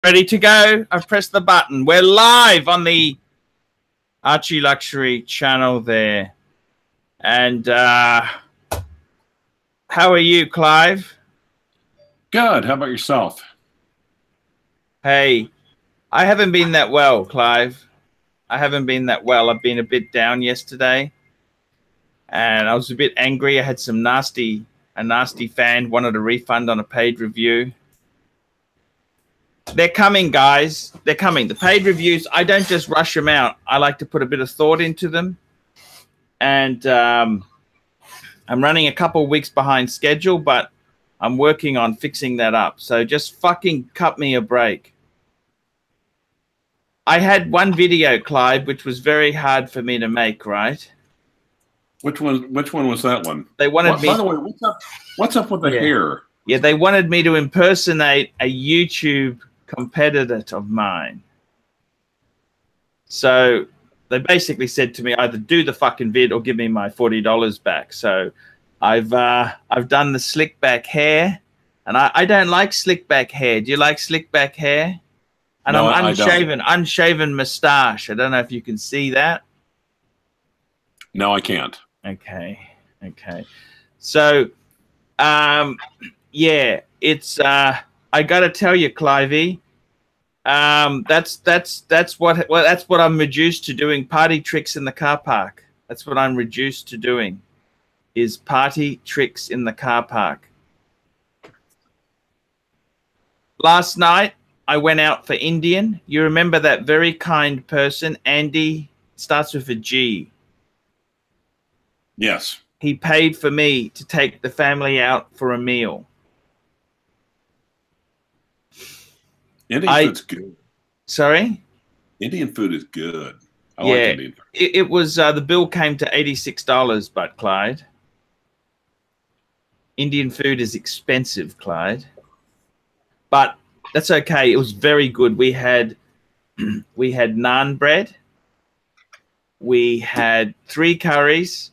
Ready to go? I've pressed the button. We're live on the Archie Luxury channel there. And how are you, Clive? Good. How about yourself? Hey, I haven't been that well, Clive. I haven't been that well. I've been a bit down yesterday. And I was a bit angry. I had a nasty fan wanted a refund on a paid review. They're coming, guys. They're coming. The paid reviews, I don't just rush them out. I like to put a bit of thought into them. And I'm running a couple of weeks behind schedule, but I'm working on fixing that up. So just fucking cut me a break. I had one video, Clive, which was very hard for me to make, right? Which one was that one? They wanted me. By the way, what's up with the hair? Yeah, they wanted me to impersonate a YouTube competitor of mine. So they basically said to me, either do the fucking vid or give me my $40 back. So I've done the slick back hair, and I don't like slick back hair. Do you like slick back hair? And no, I'm unshaven mustache. I don't know if you can see that. No, I can't. Okay. So yeah, it's I gotta tell you, Clivey, that's what I'm reduced to doing, party tricks in the car park. That's what I'm reduced to doing, is party tricks in the car park. Last night I went out for Indian. You remember that very kind person, Andy, starts with a G. Yes. He paid for me to take the family out for a meal. Indian food's good. Sorry? Indian food is good. I like Indian food. It was, the bill came to $86, but Clyde, Indian food is expensive, Clyde. But that's okay. It was very good. We had naan bread. We had 3 curries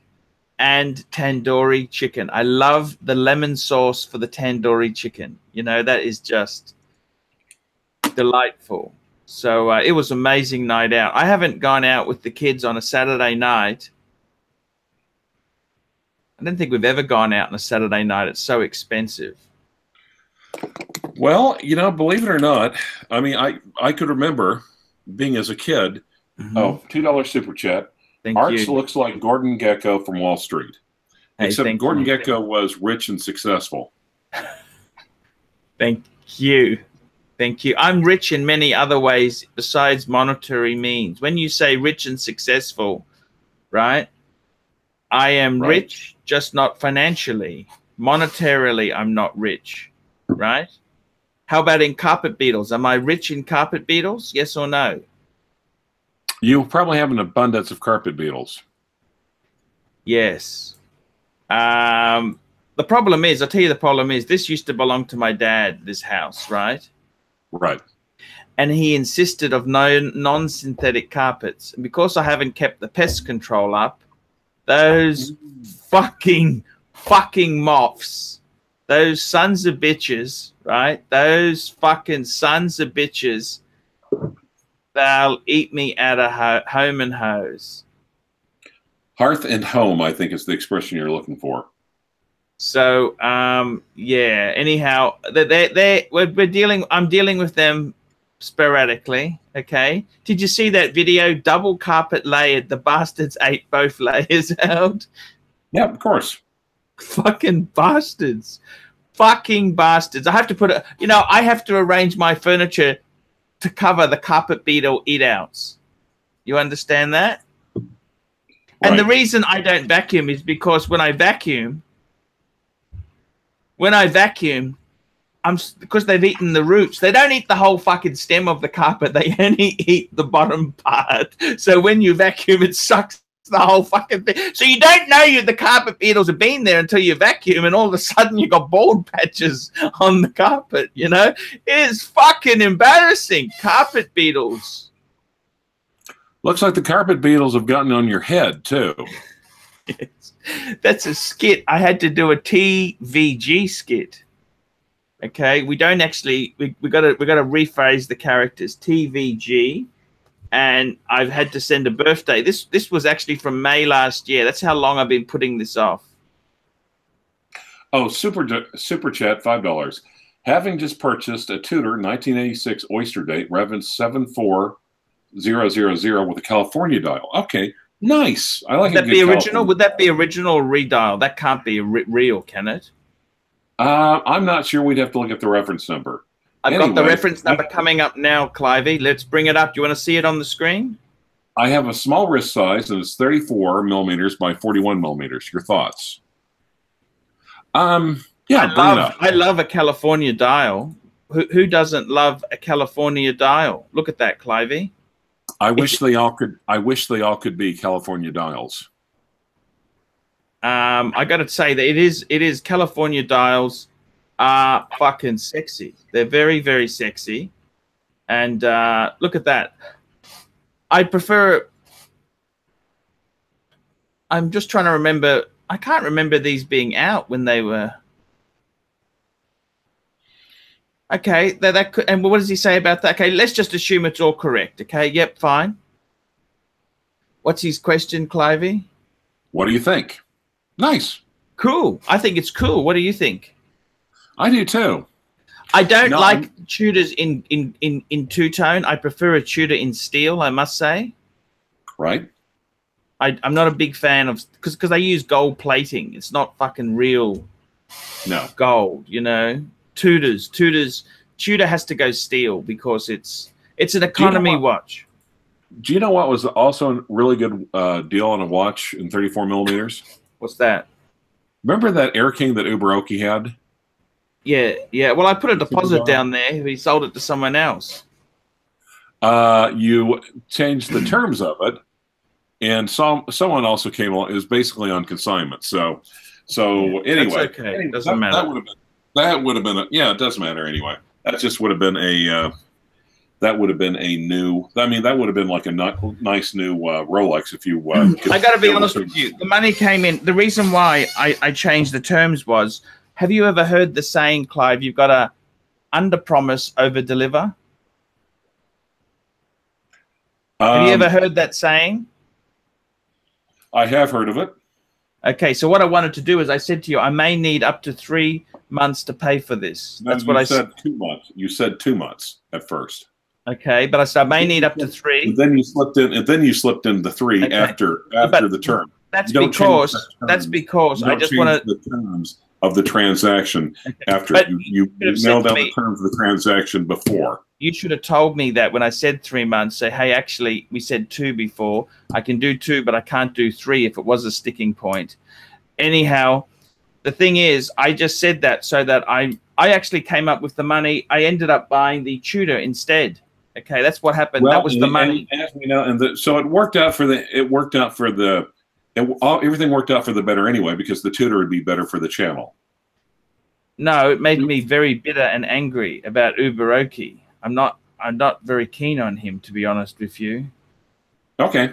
and tandoori chicken. I love the lemon sauce for the tandoori chicken. You know, that is just delightful. So it was an amazing night out. I haven't gone out with the kids on a Saturday night. I don't think we've ever gone out on a Saturday night. It's so expensive. Well, you know, believe it or not, I mean, I could remember being as a kid. Oh, $2 super chat. Arch looks like Gordon Gekko from Wall Street. Hey, except Gordon Gekko was rich and successful. Thank you. Thank you. I'm rich in many other ways besides monetary means. When you say rich and successful, right? I am rich, just not financially. Monetarily, I'm not rich, right? How about in carpet beetles? Am I rich in carpet beetles? Yes or no? You probably have an abundance of carpet beetles. Yes. The problem is, I'll tell you the problem is, this used to belong to my dad, this house, right? Right. And he insisted of non-synthetic carpets. And because I haven't kept the pest control up, those fucking moths, those sons of bitches, right? Those fucking sons of bitches, they'll eat me out of home and hose. Hearth and home, I think, is the expression you're looking for. So, yeah. Anyhow, I'm dealing with them sporadically. Okay. Did you see that video? Double carpet layered. The bastards ate both layers out. Yeah, of course. Fucking bastards. Fucking bastards. I have to put it. You know, I have to arrange my furniture to cover the carpet beetle eat-outs. You understand that? Right. And the reason I don't vacuum is because when I vacuum, because they've eaten the roots. They don't eat the whole fucking stem of the carpet. They only eat the bottom part. So when you vacuum, it sucks the whole fucking thing. So you don't know the carpet beetles have been there until you vacuum, and all of a sudden you got bald patches on the carpet, you know? It is fucking embarrassing. Carpet beetles. Looks like the carpet beetles have gotten on your head, too. Yes. That's a skit. I had to do a TVG skit. Okay, we don't actually. We got to rephrase the characters. TVG, and I've had to send a birthday. This was actually from May last year. That's how long I've been putting this off. Oh, super chat, $5. Having just purchased a Tudor 1986 Oyster Date Revan 74000 with a California dial. Okay, nice. I like. Would that be original? Would that be original or redial? That can't be real, can it? I'm not sure. We'd have to look at the reference number. I've got the reference number coming up now, CLYVE. Let's bring it up. Do you want to see it on the screen? I have a small wrist size, and it's 34 millimeters by 41 millimeters. Your thoughts? Yeah, I love a California dial. Who doesn't love a California dial? Look at that, CLYVE. I wish they all could be California dials. I got to say that it is California dials are fucking sexy. They're very, very sexy. And look at that. I prefer. I'm just trying to remember. I can't remember these being out when they were. Okay, that could, and what does he say about that? Okay, let's just assume it's all correct. Okay, yep, fine. What's his question, CLYVE? What do you think? Nice. Cool. I think it's cool. What do you think? I do too. I don't like Tudors in two-tone. I prefer a Tudor in steel, I must say. Right. I'm not a big fan of because they use gold plating. It's not fucking real gold, you know. Tudor has to go steel because it's an economy watch. Do you know what was also a really good deal on a watch in 34 millimeters? What's that? Remember that Air King that Uberoki had? Yeah. Well, I put a deposit down there. He sold it to someone else. You changed the terms of it, and someone also came along. It was basically on consignment. So anyway, that's okay. It doesn't matter. That would have been it doesn't matter anyway. That just would have been a that would have been a new. I mean, that would have been like a nice new Rolex if you. I got to be honest with you. The money came in. The reason why I changed the terms was. Have you ever heard the saying, CLYVE? You've got to under-promise, over-deliver. Have you ever heard that saying? I have heard of it. Okay, so what I wanted to do is I said to you, I may need up to 3 months to pay for this. That's what I said. 2 months. You said 2 months at first. Okay, but I said I may need up to 3. But then you slipped in, and then you slipped into 3 after the term. That's because I just want to the terms of the transaction after you nailed down the terms of the transaction before. You should have told me that when I said 3 months. Say, hey, actually, we said 2 before. I can do 2, but I can't do 3 if it was a sticking point. Anyhow, the thing is, I just said that so that I actually came up with the money. I ended up buying the Tudor instead. Okay, that's what happened. Well, that was the money. So it worked out for everything worked out for the better anyway, because the Tudor would be better for the channel. No, it made me very bitter and angry about Uberoki. I'm not very keen on him, to be honest with you. Okay.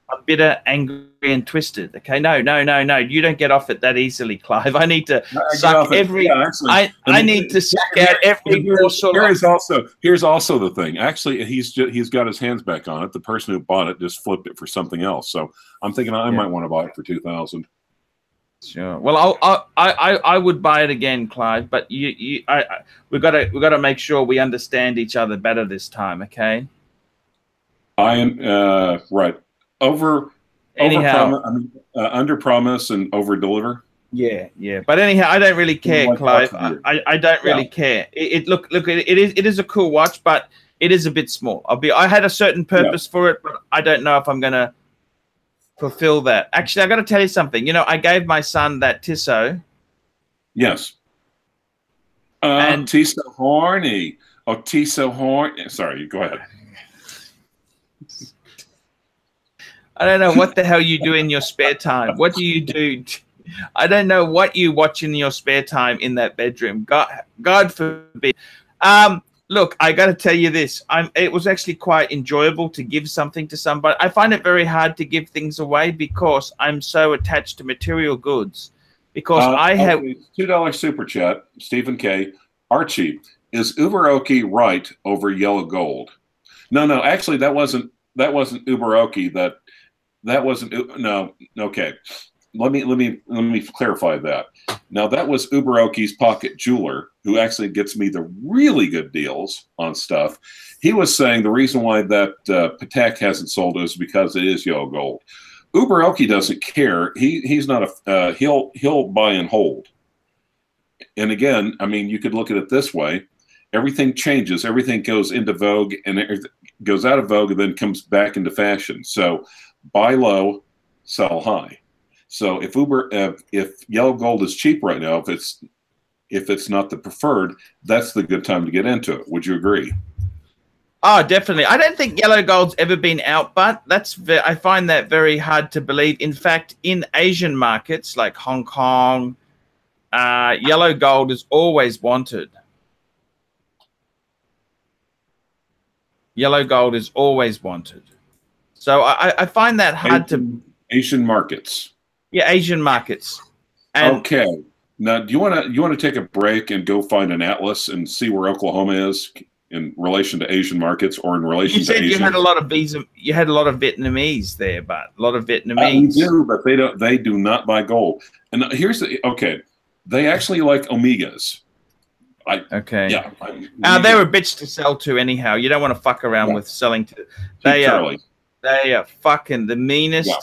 I'm bitter, angry, and twisted. Okay, no. You don't get off it that easily, CLYVE. I need to suck every. I need to suck out every morsel. Here's also the thing. Actually, he's got his hands back on it. The person who bought it just flipped it for something else. So I'm thinking I might want to buy it for $2,000. Sure. Well, I would buy it again, CLYVE. But we've got to make sure we understand each other better this time. Okay. I am right. Under promise and over deliver. Yeah. But anyhow, I don't really care, CLYVE. I don't really care. Look. It is a cool watch, but it is a bit small. I had a certain purpose for it, but I don't know if I'm gonna fulfill that. Actually, I got to tell you something. You know, I gave my son that Tissot. Yes. And Tissot horny. Oh, Tissot horny. Sorry, go ahead. I don't know what the hell you do in your spare time. What do you do? I don't know what you watch in your spare time in that bedroom. God forbid. Look, I got to tell you this. It was actually quite enjoyable to give something to somebody. I find it very hard to give things away because I'm so attached to material goods. Because I have $2 super chat, Stephen K. Archie, is Uber-Oki right over yellow gold? No, actually, that wasn't Uber-Oki. That wasn't. No, okay. Let me clarify that. Now that was Uber-Oki's pocket jeweler, who actually gets me the really good deals on stuff. He was saying the reason why that Patek hasn't sold is because it is yellow gold. Uber-Oki doesn't care. He's not a he'll buy and hold. And again, I mean, you could look at it this way: everything changes, everything goes into vogue, and it goes out of vogue, and then comes back into fashion. So buy low, sell high. So if yellow gold is cheap right now, if it's not the preferred, that's the good time to get into it. Would you agree? Oh, definitely. I don't think yellow gold's ever been outbought. I find that very hard to believe. In fact, in Asian markets like Hong Kong, yellow gold is always wanted. Yellow gold is always wanted. So I find that hard to... Asian markets. Yeah, Asian markets. And okay. Now, do you want to take a break and go find an atlas and see where Oklahoma is in relation to Asian markets, or in relation to Asian? You had a lot of you had a lot of Vietnamese there, but a lot of Vietnamese. We do, but they do not buy gold. And here's okay. They actually like Omegas. Okay. Yeah. They're a bitch to sell to anyhow. You don't want to fuck around with selling to. They are fucking the meanest. Yeah.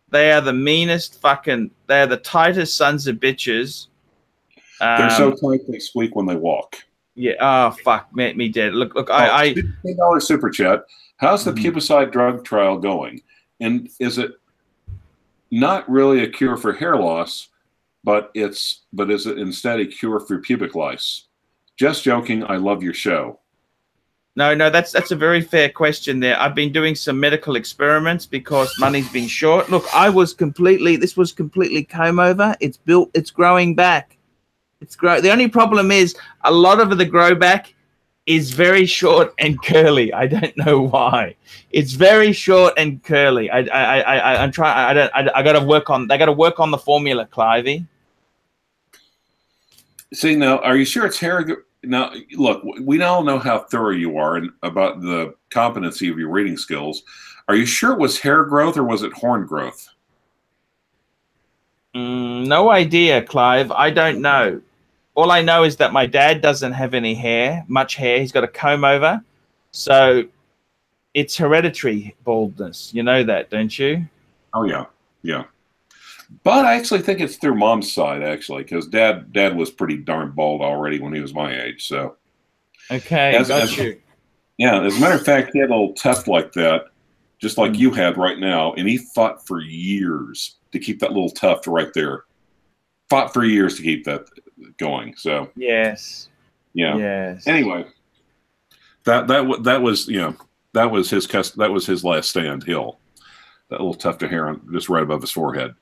They are the meanest fucking. They are the tightest sons of bitches. They're so tight they squeak when they walk. Yeah. Oh fuck, me dead. Look. I $15 super chat. How's the pubicide drug trial going? And is it not really a cure for hair loss, but is it instead a cure for pubic lice? Just joking. I love your show. No, that's a very fair question there. I've been doing some medical experiments because money's been short. Look, this was completely comb over. It's built, it's growing back. The only problem is a lot of the grow back is very short and curly. I don't know why. It's very short and curly. I'm trying. I got to work on. They got to work on the formula, CLYVE. See, now, are you sure it's hair? Now, look, we all know how thorough you are and about the competency of your reading skills. Are you sure it was hair growth or was it horn growth? No idea, CLYVE. I don't know. All I know is that my dad doesn't have any hair, much hair. He's got a comb over. So it's hereditary baldness. You know that, don't you? Oh, yeah. Yeah. But I actually think it's through mom's side, actually, because dad was pretty darn bald already when he was my age. So, okay, got you. Yeah, as a matter of fact, he had a little tuft like that, just like you had right now, and he fought for years to keep that little tuft right there. Fought for years to keep that going. So yes, yeah. Yes. Anyway, that was his last stand. Hill, that little tuft of hair just right above his forehead.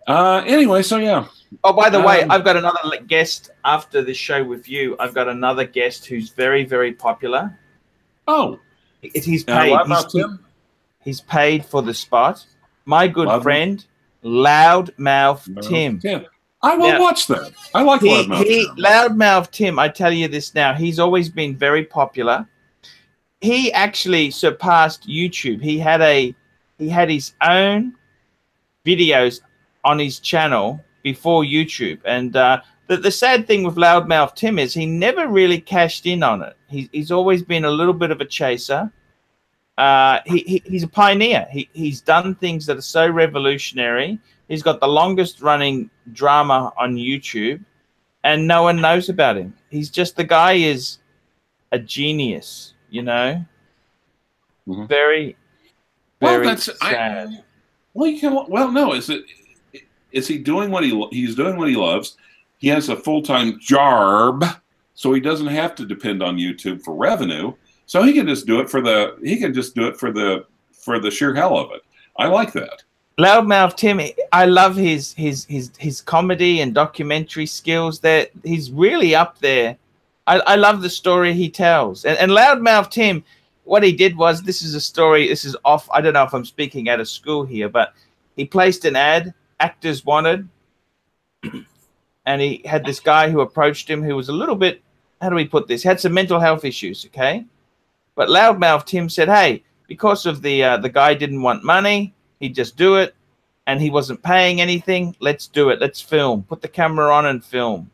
Anyway, so yeah. Oh, by the way, I've got another guest after this show with you. I've got another guest who's very, very popular. Oh, he's paid. He's paid for the spot. My good friend, Loudmouth Tim. I will watch that. I like Loudmouth Tim. Loudmouth Tim, I tell you this now, he's always been very popular. He actually surpassed YouTube. He had his own videos on his channel before YouTube, and the sad thing with Loudmouth Tim is he never really cashed in on it. He's always been a little bit of a chaser. He's a pioneer. He's done things that are so revolutionary. He's got the longest running drama on YouTube, and no one knows about him. He's just, the guy is a genius, you know. Mm-hmm. Very sad. No. Is he doing what he's doing what he loves? He has a full-time job, so he doesn't have to depend on YouTube for revenue. So he can just do it for the sheer hell of it. I like that. Loudmouth Tim, I love his comedy and documentary skills. That he's really up there. I love the story he tells. And Loudmouth Tim, what he did was, this is a story. This is off. I don't know if I'm speaking out of school here, but he placed an ad, actors wanted, and he had this guy who approached him who was a little bit how do we put this? Had some mental health issues, okay? But Loudmouth Tim said, hey, because of the guy didn't want money, he'd just do it, and he wasn't paying anything. Let's do it. Let's film. Put the camera on and film.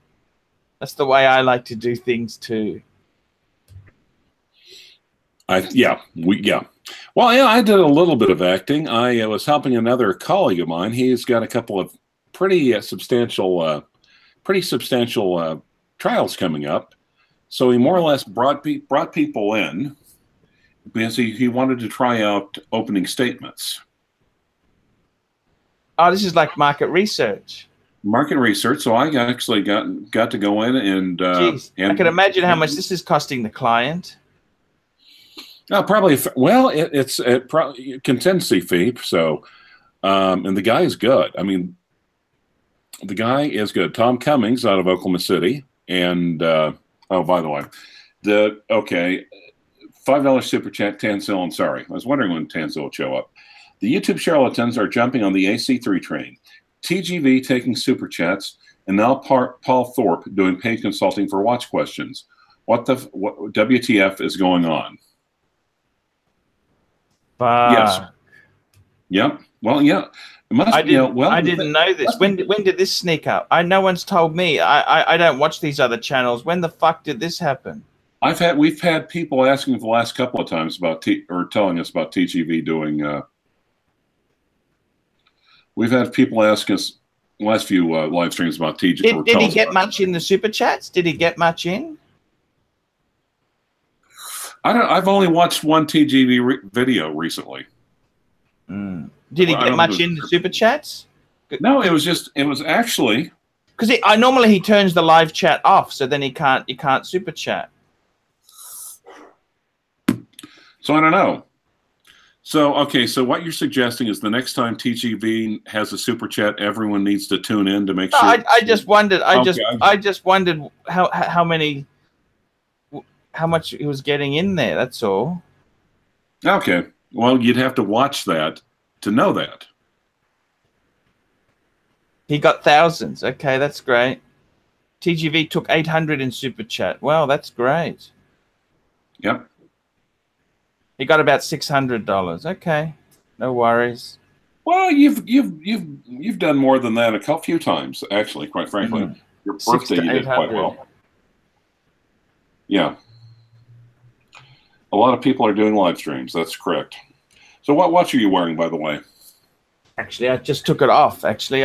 That's the way I like to do things too. Yeah. Well, yeah, I did a little bit of acting. I was helping another colleague of mine. He's got a couple of pretty substantial trials coming up. So he more or less brought people in because he wanted to try out opening statements. Oh, this is like market research. Market research. So I actually got to go in and I can imagine how much this is costing the client. Probably. Well, it's probably contingency fee. So, and the guy is good. I mean, the guy is good. Tom Cummings out of Oklahoma City, and oh, by the way, $5 super chat, Tansil. I'm sorry, I was wondering when Tansil would show up. The YouTube charlatans are jumping on the AC3 train. TGV taking super chats, and now Paul Thorpe doing paid consulting for watch questions. What WTF is going on? Yes. Yep. Well, yeah. It must I didn't know this. When did this sneak up? No one's told me. I don't watch these other channels. When the fuck did this happen? We've had people asking the last couple of times about or telling us about TGV doing. We've had people ask us last few live streams about TGV. Did he get much in the super chats? Did he get much in? I've only watched one TGV video recently. Did he get much in the super chats? No, it was actually because normally he turns the live chat off, so then you can't super chat. So I don't know. So okay, so what you're suggesting is the next time TGV has a super chat, everyone needs to tune in to make sure. I just wondered. I just wondered how much he was getting in there. That's all. Okay. Well, you'd have to watch that to know that. He got thousands. Okay, that's great. TGV took 800 in super chat. Wow, that's great. Yep. He got about $600. Okay, no worries. Well, you've done more than that a few times, actually. Quite frankly, your birthday you did quite well. Yeah. A lot of people are doing live streams. That's correct. So what watch are you wearing, by the way? Actually, I just took it off. Actually,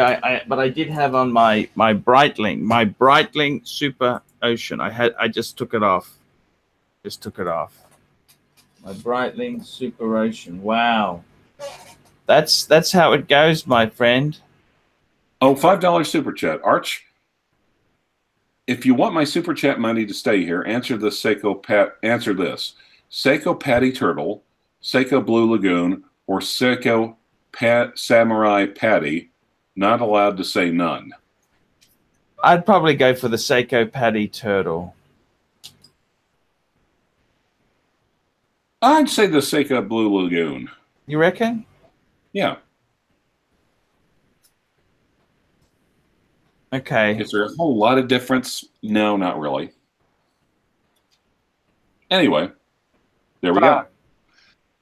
but I did have on my Breitling Super Ocean. I just took it off. Just took it off. My Breitling Super Ocean. Wow. That's how it goes, my friend. Oh, $5 super chat. Arch, if you want my super chat money to stay here, answer this answer this. Seiko Patty Turtle, Seiko Blue Lagoon, or Seiko Samurai Patty. Not allowed to say none. I'd probably go for the Seiko Patty Turtle. I'd say the Seiko Blue Lagoon. You reckon? Yeah. Okay. Is there a whole lot of difference? No, not really. Anyway, there we go.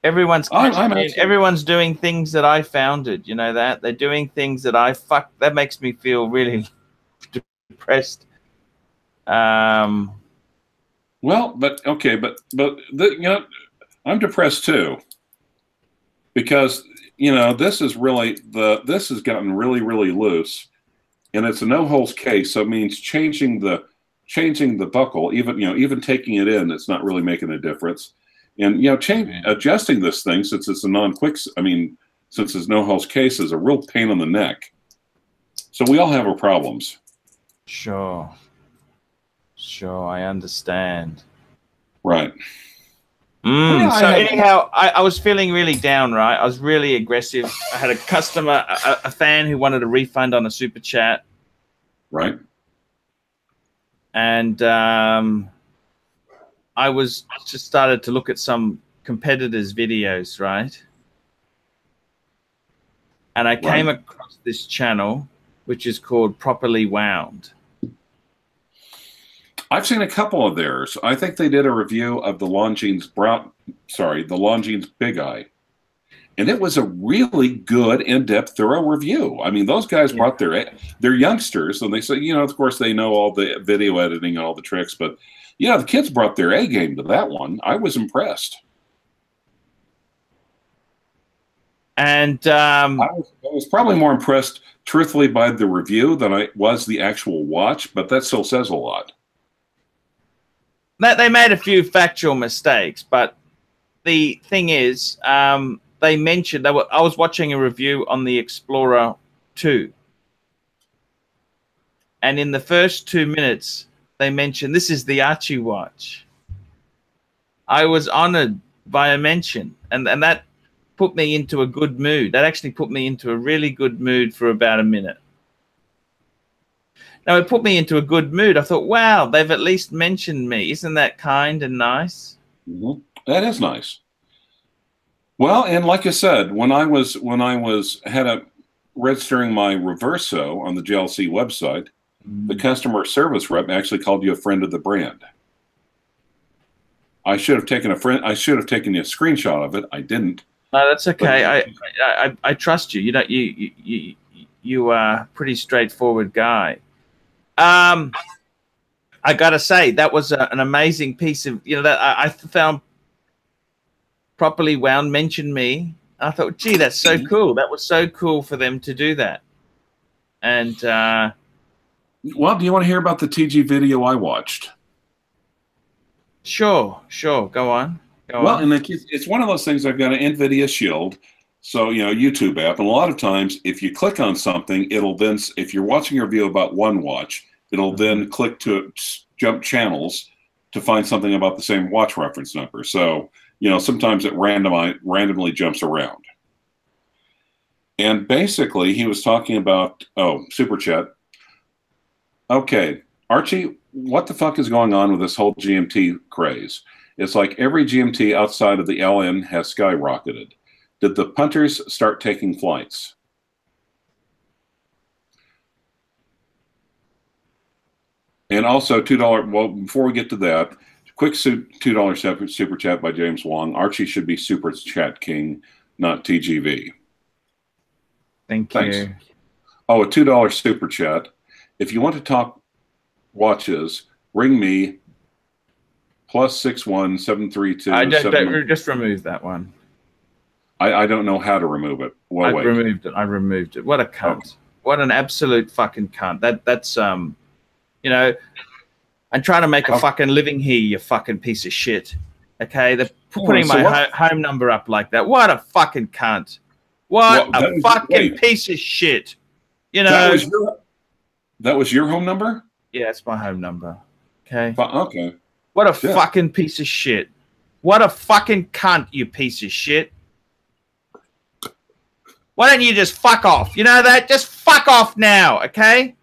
Everyone's doing things that I founded. You know that? They're doing things that that makes me feel really depressed. Well, but okay, but I'm depressed too. Because, this has gotten really, really loose. And it's a no-holes case, so it means changing the buckle, even taking it in, it's not really making a difference. And adjusting this thing, since it's a since it's no-holes case, is a real pain in the neck. So we all have our problems. Sure, I understand. Right. Anyhow, I was feeling really down, right? I was really aggressive. I had a customer, a fan who wanted a refund on a super chat. Right. And I was just started to look at some competitors' videos, right? And I came across this channel, which is called Properly Wound. I've seen a couple of theirs. I think they did a review of the Longines the Longines Big Eye. And it was a really good, in-depth, thorough review. I mean, those guys brought they're youngsters, and they say, you know, of course they know all the video editing and all the tricks, but, you know, the kids brought their A game to that one. I was impressed. And I was probably more impressed, truthfully, by the review than I was the actual watch, but that still says a lot. They made a few factual mistakes, but the thing is, they mentioned I was watching a review on the Explorer 2, and in the first 2 minutes, they mentioned this is the Archie watch. I was honored by a mention, and that put me into a good mood. That actually put me into a really good mood for about a minute. Now, it put me into a good mood. I thought, wow, they've at least mentioned me. Isn't that kind and nice? Mm-hmm. That is nice. Well, and like I said, when I was registering my Reverso on the JLC website, the customer service rep actually called you a friend of the brand. I should have taken a screenshot of it. I didn't. No, that's okay. I trust you. You are a pretty straightforward guy. I gotta say that was an amazing piece of that I found properly wound mentioned me. I thought, gee, that's so cool. That was so cool for them to do that. And well, do you want to hear about the TG video I watched? Sure. Go on. Well, and it's one of those things. I've got an NVIDIA Shield, so YouTube app, and a lot of times if you click on something, it'll then, if you're watching a review about one watch, it'll then click to jump channels to find something about the same watch reference number. So sometimes it randomly jumps around. And basically, he was talking about super chat. Okay, Archie, what the fuck is going on with this whole GMT craze? It's like every GMT outside of the LN has skyrocketed. Did the punters start taking flights? And also $2. Well, before we get to that, quick $2 super chat by James Wong. Archie should be super chat king, not TGV. Thanks. You. Oh, a $2 super chat. If you want to talk watches, ring me. +61 732. Just remove that one. I don't know how to remove it. Well, I removed it. What a cunt! Oh. What an absolute fucking cunt! That's I'm trying to make a fucking living here, you fucking piece of shit. Okay, they're putting my home number up like that. What a fucking cunt! What a fucking piece of shit! That was your home number? Yeah, it's my home number. Okay. Okay. What a fucking piece of shit! What a fucking cunt, you piece of shit! Why don't you just fuck off? You know that? Just fuck off now, okay?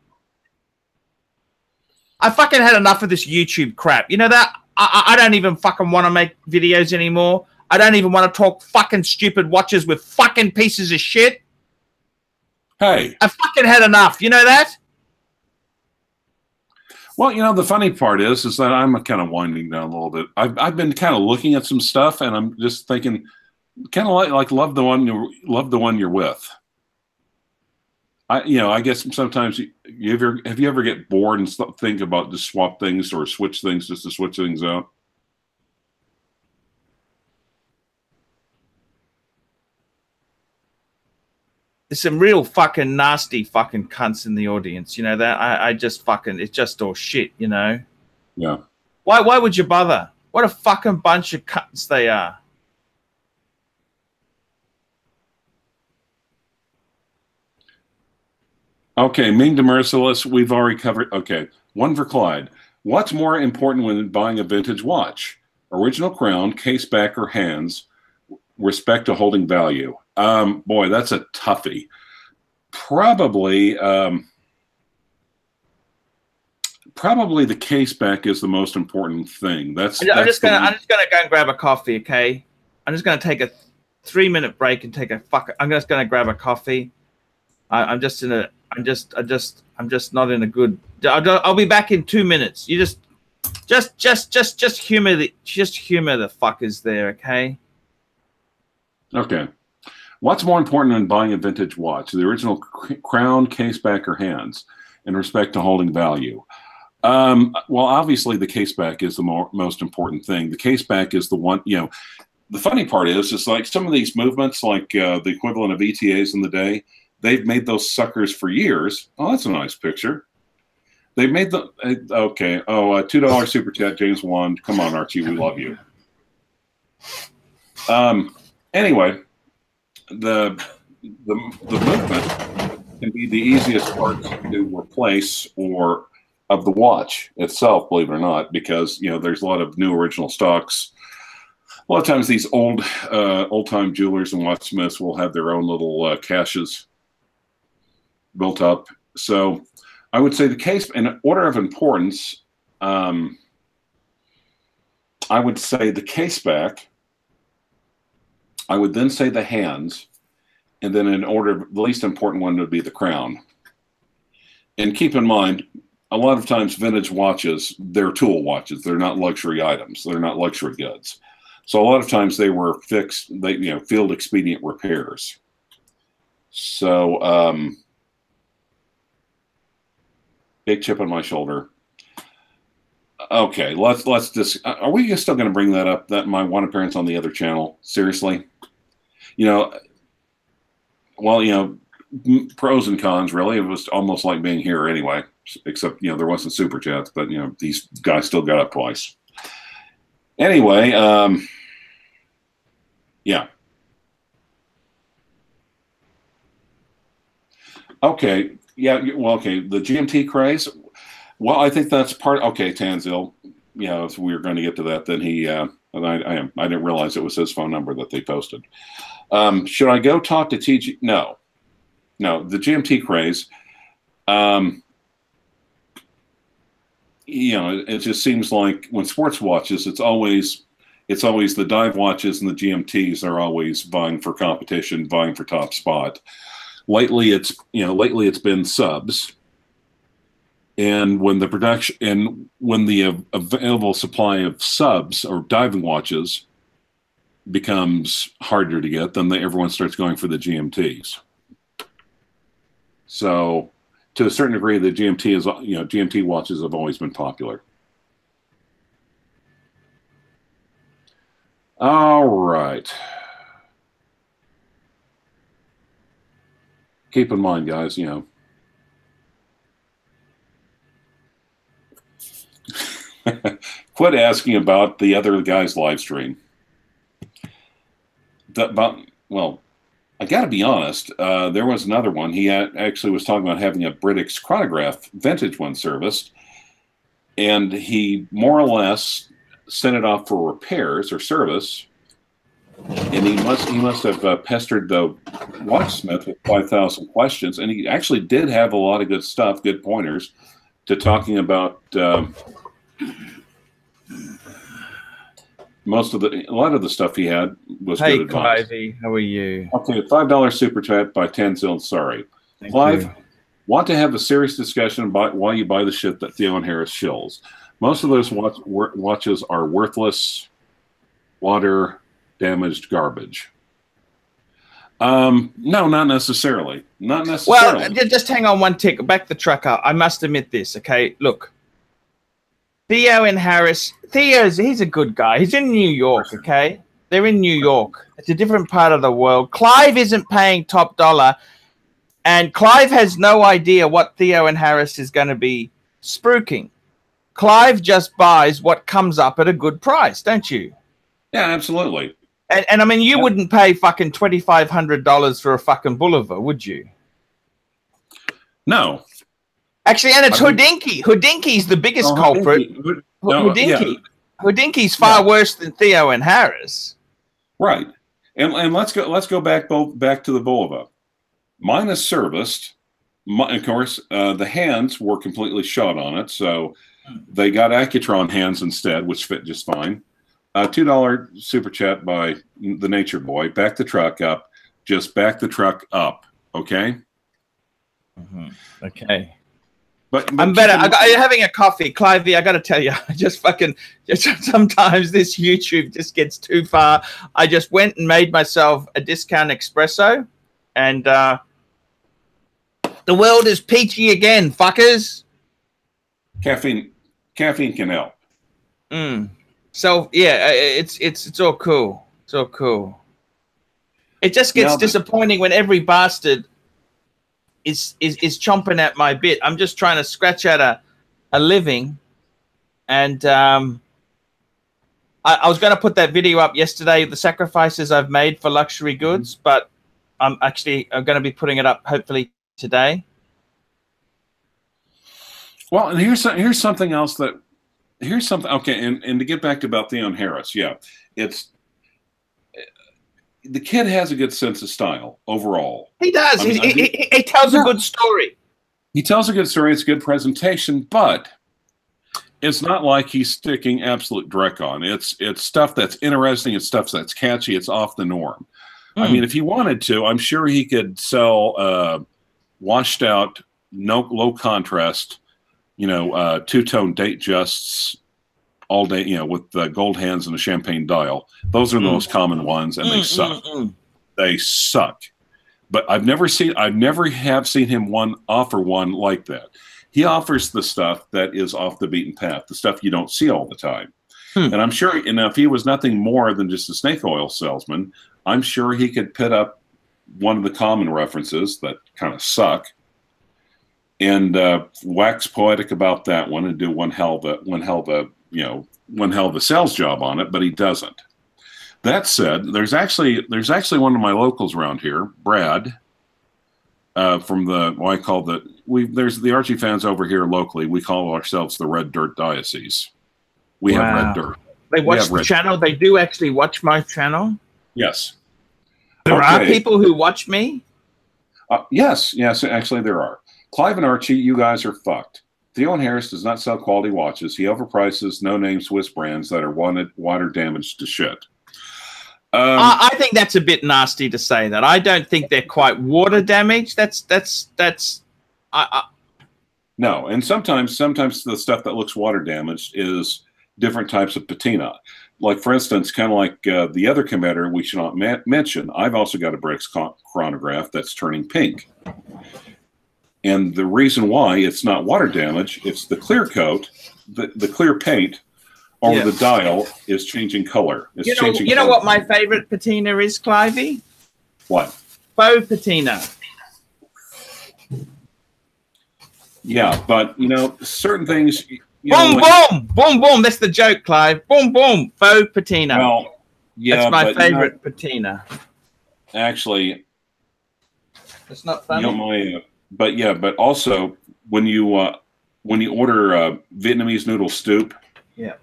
I fucking had enough of this YouTube crap. You know that? I don't even fucking want to make videos anymore. I don't even want to talk fucking stupid watches with fucking pieces of shit. Hey. I fucking had enough. You know that? Well, the funny part is that I'm kind of winding down a little bit. I've been kind of looking at some stuff, and I'm just thinking, kind of like love the one you're with. I guess sometimes have you ever get bored and think about just swap things or switch things just to switch things out? There's some real fucking nasty fucking cunts in the audience. You know that? I just fucking, it's just all shit, Yeah. Why would you bother? What a fucking bunch of cunts they are. Okay, Ming de Merciless, we've already covered. Okay, one for Clyde. What's more important when buying a vintage watch? Original crown, case back, or hands? Respect to holding value. Boy, that's a toughie. Probably the case back is the most important thing. I'm just gonna go and grab a coffee, okay? I'm just gonna take a 3-minute break and take a I'm just gonna grab a coffee. I'm just not in a good. I'll be back in 2 minutes. You just Just humor the fuckers there, okay? Okay. What's more important than buying a vintage watch? The original crown, caseback, or hands in respect to holding value? Well, obviously the caseback is the most important thing. The caseback is the one, you know, the funny part is like some of these movements, like the equivalent of ETAs in the day, they've made those suckers for years. Oh, that's a nice picture. They've made the, okay. Oh, $2 super chat, James Wand. Come on, Archie, we love you. Anyway, the movement can be the easiest part to replace or of the watch itself, believe it or not, because, you know, there's a lot of new original stocks. A lot of times these old-time jewelers and watchsmiths will have their own little caches built up. So I would say the case, in order of importance, I would say the case back. I would then say the hands, and then in order, the least important one would be the crown. And keep in mind, a lot of times vintage watches, they're tool watches. They're not luxury items. They're not luxury goods. So a lot of times they were fixed, you know, field expedient repairs. So big chip on my shoulder. Okay, let's just. Are we still going to bring that up? That my one appearance on the other channel? Seriously, you know. Well, you know, pros and cons. Really, it was almost like being here anyway. Except, you know, there wasn't super chats, but you know, these guys still got up twice. Anyway, yeah. Okay, yeah. Well, okay. The GMT craze. Well, I think that's part. Okay, Tanzil. Yeah, if we were going to get to that, then he. And I didn't realize it was his phone number that they posted. Should I go talk to TG? No. The GMT craze. You know, it just seems like when sports watches, it's always the dive watches and the GMTs are always vying for competition, vying for top spot. Lately, it's been subs. And when the production and when the available supply of subs or diving watches becomes harder to get, then everyone starts going for the GMTs. So, to a certain degree, the GMT watches have always been popular. All right. Keep in mind, guys, you know. Quit asking about the other guy's live stream. Well, I got to be honest. There was another one. He actually was talking about having a British chronograph, vintage one, serviced, and he more or less sent it off for repairs or service. And he must have pestered the watchsmith with 5,000 questions, and he actually did have a lot of good stuff, good pointers to talking about. A lot of the stuff he had was good advice. Hey, Clive, how are you? Okay, $5 super chat by Tenzil. Sorry, Clive. Want to have a serious discussion about why you buy the shit that Theo and Harris shills. Most of those watches are worthless, water damaged garbage. No, not necessarily. Not necessarily. Well, just hang on one tick. Back the truck up. I must admit this. Okay, look. Theo and Harris. He's a good guy. He's in New York, okay? They're in New York. It's a different part of the world. Clive isn't paying top dollar, and Clive has no idea what Theo and Harris is going to be spruiking. Clive just buys what comes up at a good price, don't you? Yeah, absolutely. And I mean, you wouldn't pay fucking $2,500 for a fucking Boulevard, would you? No. Actually, and it's Houdinki. Houdinki's the biggest culprit. Houdinki's far worse than Theo and Harris. Right. And let's go back to the Boulevard. Mine is serviced. Of course, the hands were completely shot on it, so they got Accutron hands instead, which fit just fine. $2 super chat by the Nature Boy. Back the truck up. Just back the truck up. Okay. Okay. But I'm better. I'm having a coffee, Clive. I got to tell you, I just sometimes this YouTube just gets too far. I just went and made myself a discount espresso, and the world is peachy again, fuckers. Caffeine can help. So yeah, it's all cool. It's all cool. It just gets disappointing when every bastard is chomping at my bit. I'm just trying to scratch out a living, and I was going to put that video up yesterday, the sacrifices I've made for luxury goods, but I'm going to be putting it up hopefully today. Well, and here's something else that okay, and to get back to about Theon Harris, yeah, it's the kid has a good sense of style overall. He does. He tells a good story. He tells a good story. It's a good presentation, but it's not like he's sticking absolute dreck on. It's stuff that's interesting. It's stuff that's catchy. It's off the norm. I mean, if he wanted to, I'm sure he could sell washed out, low contrast, two-tone date justs all day, with the gold hands and a champagne dial. Those are the most common ones, and they suck. They suck. But I've never have seen him offer one like that. He offers the stuff that is off the beaten path, the stuff you don't see all the time. And I'm sure, if he was nothing more than just a snake oil salesman, I'm sure he could put up one of the common references that kind of suck, and wax poetic about that one, and do one hell of a sales job on it, but he doesn't. That said, there's actually one of my locals around here, Brad, from there's the Archie fans over here locally. We call ourselves the Red Dirt Diocese. We have red dirt. They watch the channel. They do actually watch my channel. Yes. There are people who watch me. Yes, actually there are. Clive and Archie, you guys are fucked. Theon Harris does not sell quality watches. He overprices no-name Swiss brands that are water damaged to shit. I think that's a bit nasty to say that. I don't think they're quite water damaged. No, and sometimes the stuff that looks water damaged is different types of patina. Like, for instance, kind of like the other competitor we should not mention, I've also got a Brix chronograph that's turning pink. And the reason why it's not water damage, it's the clear coat, the clear paint, or the dial is changing color. You know what my favorite patina is, Clivey? What? Faux patina. Yeah, but, certain things... Boom, boom, boom, boom. That's the joke, Clive. Boom, boom. Faux patina. Well, yeah, that's my favorite patina. Actually, it's not funny. But also when you order Vietnamese noodle soup,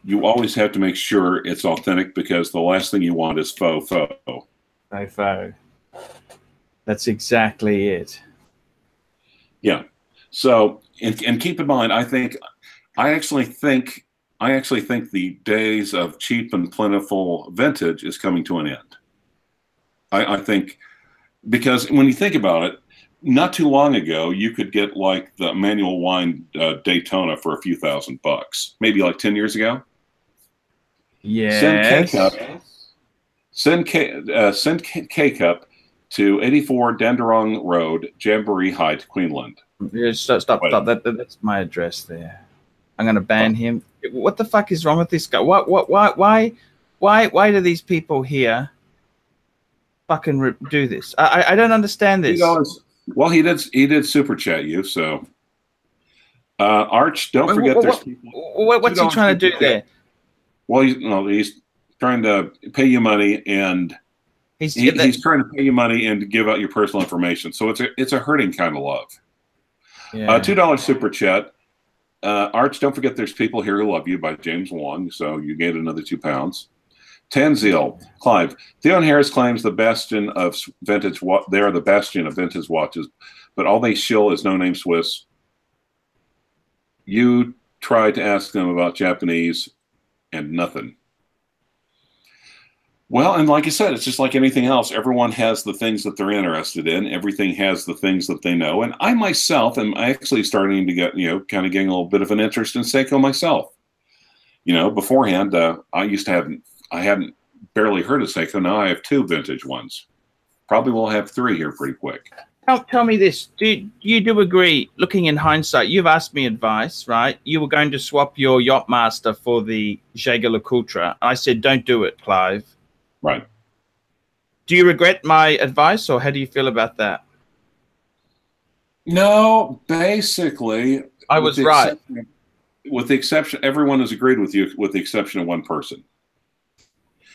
you always have to make sure it's authentic, because the last thing you want is faux. Faux. That's exactly it. Yeah. So, and keep in mind, I actually think the days of cheap and plentiful vintage is coming to an end. I think, because when you think about it, not too long ago, you could get like the manual wine Daytona for a few $1,000, maybe like 10 years ago. Yeah. Send K-Cup to 84 Danderong Road, Jamboree Heights, Queensland. Yeah, stop. That's my address there. I'm going to ban him. What the fuck is wrong with this guy? Why do these people here fucking do this? I don't understand this. Well, he did super chat you, so Arch, don't forget there's people. What's he trying to do there? Well, he's trying to pay you money, and he's trying to pay you money and to give out your personal information. So it's a hurting kind of love. Yeah. $2 super chat. Arch, don't forget there's people here who love you, by James Wong. So you get another £2. Tanzil, Clive. Theon Harris claims the bastion of vintage. They are the bastion of vintage watches, but all they shill is no-name Swiss. You tried to ask them about Japanese, and nothing. Well, and like I said, it's just like anything else. Everyone has the things that they're interested in. Everything has the things that they know. And I myself am actually starting to get, kind of getting a little bit of an interest in Seiko myself. Beforehand, I hadn't barely heard of Seiko. Now I have 2 vintage ones. Probably will have 3 here pretty quick. Tell me this. Do you agree, looking in hindsight, you've asked me advice, right? You were going to swap your Yachtmaster for the Jaeger-LeCoultre. I said, don't do it, Clive. Right. Do you regret my advice, or how do you feel about that? No, basically, I was right. With the exception, everyone has agreed with you, with the exception of one person.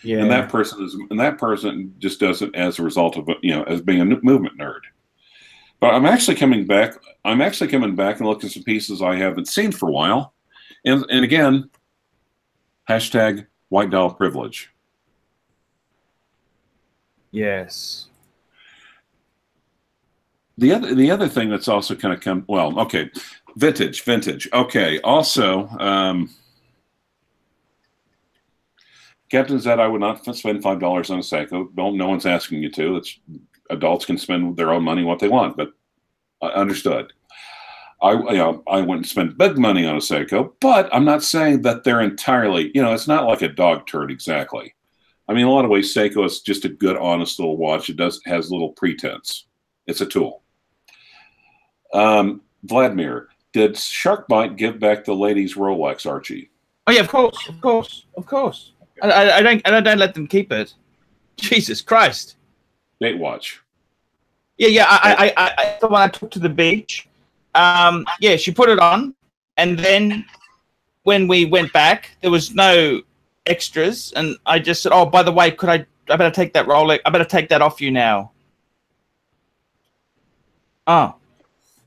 Yeah. And that person just does it as a result of, as being a movement nerd. But I'm actually coming back. I'm actually coming back and looking at some pieces I haven't seen for a while. And again, hashtag white doll privilege. Yes. The other thing that's also kind of come, well, okay, vintage. Okay, also, Captain said I would not spend $5 on a Seiko. No one's asking you to. Adults can spend their own money what they want, but I understood. I wouldn't spend big money on a Seiko, but I'm not saying that they're entirely, it's not like a dog turd exactly. I mean, in a lot of ways, Seiko is just a good, honest little watch. It has little pretense. It's a tool. Vladimir, did Sharkbite give back the ladies' Rolex, Archie? Oh yeah, of course. I don't let them keep it. Jesus Christ. Date watch. Yeah. I the one I took to the beach. Yeah, she put it on, and then when we went back, there was no extras, and I just said, "Oh, by the way, I better take that Rolex. I better take that off you now."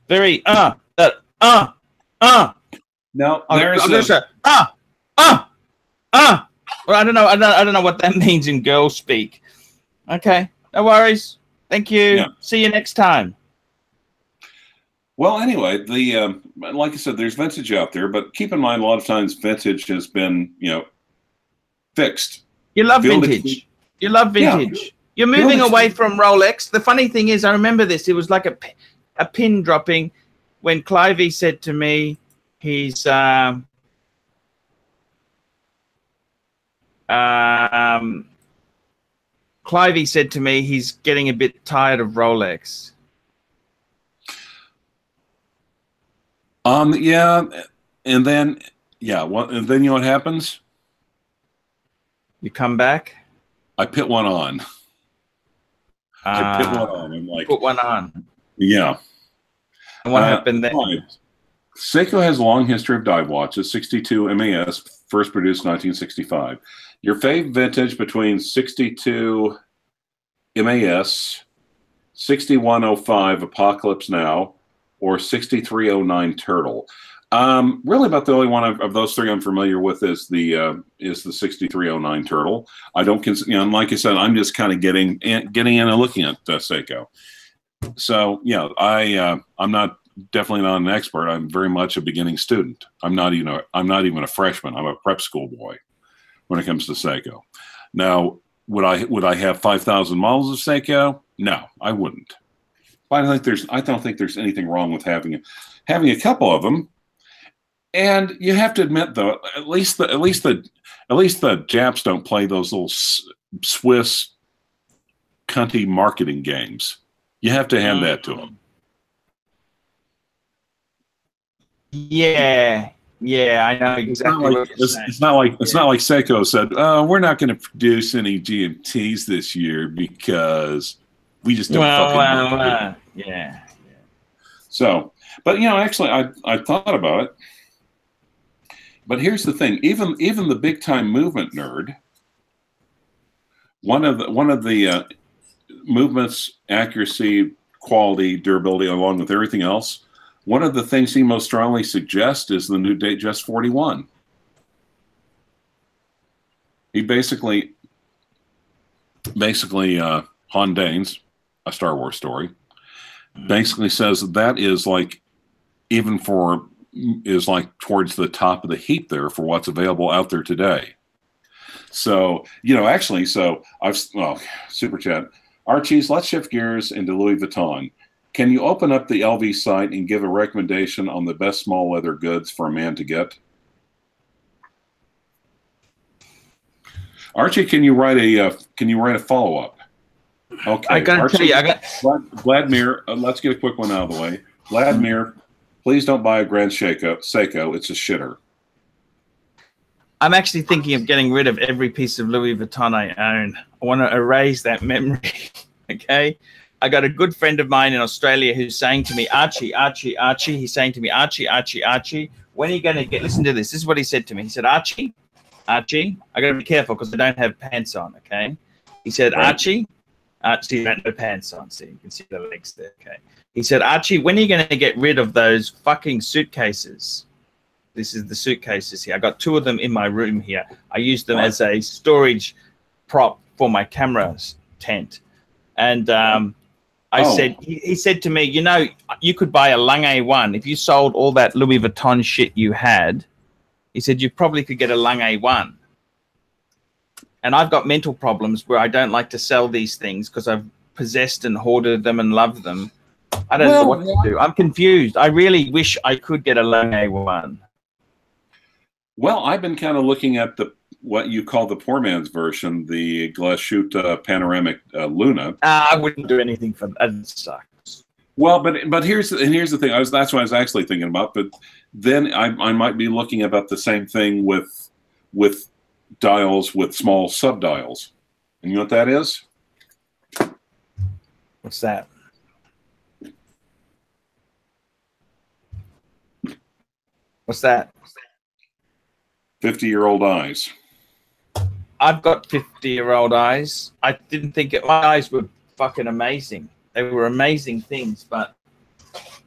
Very Now there's well, I don't know what that means in girl speak. Okay, no worries. Thank you. Yeah. See you next time. Well, anyway, like I said, there's vintage out there, but keep in mind, a lot of times vintage has been, fixed. You love vintage. You love vintage. Yeah. You're moving away from Rolex. The funny thing is, I remember this. It was like a pin dropping when CLYVE said to me, he's CLYVE said to me he's getting a bit tired of Rolex. Yeah, and then and then you know what happens? You come back? I put one on. I put one on. I'm like, put one on. Yeah. And what happened then? Seiko has a long history of dive watches. 62 MAS, first produced 1965. Your fave vintage between 62 MAS, 6105 Apocalypse Now, or 6309 Turtle. Really, about the only one of those three I'm familiar with is the 6309 Turtle. I don't consider, like I said, I'm just kind of getting in and looking at Seiko. So yeah, I'm definitely not an expert. I'm very much a beginning student. I'm not even a freshman. I'm a prep school boy when it comes to Seiko. Now, would I have 5,000 models of Seiko? No, I wouldn't. I don't think there's anything wrong with having a couple of them. And you have to admit, though, at least the Japs don't play those little Swiss cunty marketing games. You have to hand that to them. Yeah, I know exactly. It's not like Seiko said, "We're not going to produce any GMTs this year because we just don't fucking." Yeah. So, but actually, I thought about it. But here's the thing: even the big time movement nerd, one of the movements, accuracy, quality, durability, along with everything else, one of the things he most strongly suggests is the new Datejust 41. He basically Han Dane's A Star Wars Story basically says that is like towards the top of the heap there for what's available out there today. So, actually, so super chat. Archie's, let's shift gears into Louis Vuitton. Can you open up the LV site and give a recommendation on the best small leather goods for a man to get? Archie, can you write a follow-up? Okay. I gotta tell you, Vladimir, let's get a quick one out of the way. Vladimir, please don't buy a Grand Seiko. It's a shitter. I'm actually thinking of getting rid of every piece of Louis Vuitton I own. I want to erase that memory. Okay. I got a good friend of mine in Australia who's saying to me, Archie, he's saying to me, Archie, when are you going to get, listen to this. This is what he said to me. He said, Archie, I got to be careful because I don't have pants on. Okay. He said, right. Archie, you don't have pants on. So you can see the legs there. Okay. He said, Archie, when are you going to get rid of those fucking suitcases? This is the suitcases here. I got 2 of them in my room here. I use them as a storage prop for my camera tent. And I said, he said to me, you could buy a Lange 1. If you sold all that Louis Vuitton shit you had, he said, you probably could get a Lange 1. And I've got mental problems where I don't like to sell these things because I've possessed and hoarded them and loved them. I don't know what to do. I'm confused. I really wish I could get a Lange 1. Well, I've been kind of looking at what you call the poor man's version, the Glashütte panoramic Luna. I wouldn't do anything for that. It sucks. Well, but here's the thing. That's what I was actually thinking about. But then I might be looking about the same thing with dials with small subdials. And you know what that is? What's that? What's that? 50-year-old eyes. I've got 50-year-old eyes. I didn't think my eyes were fucking amazing. They were amazing things, but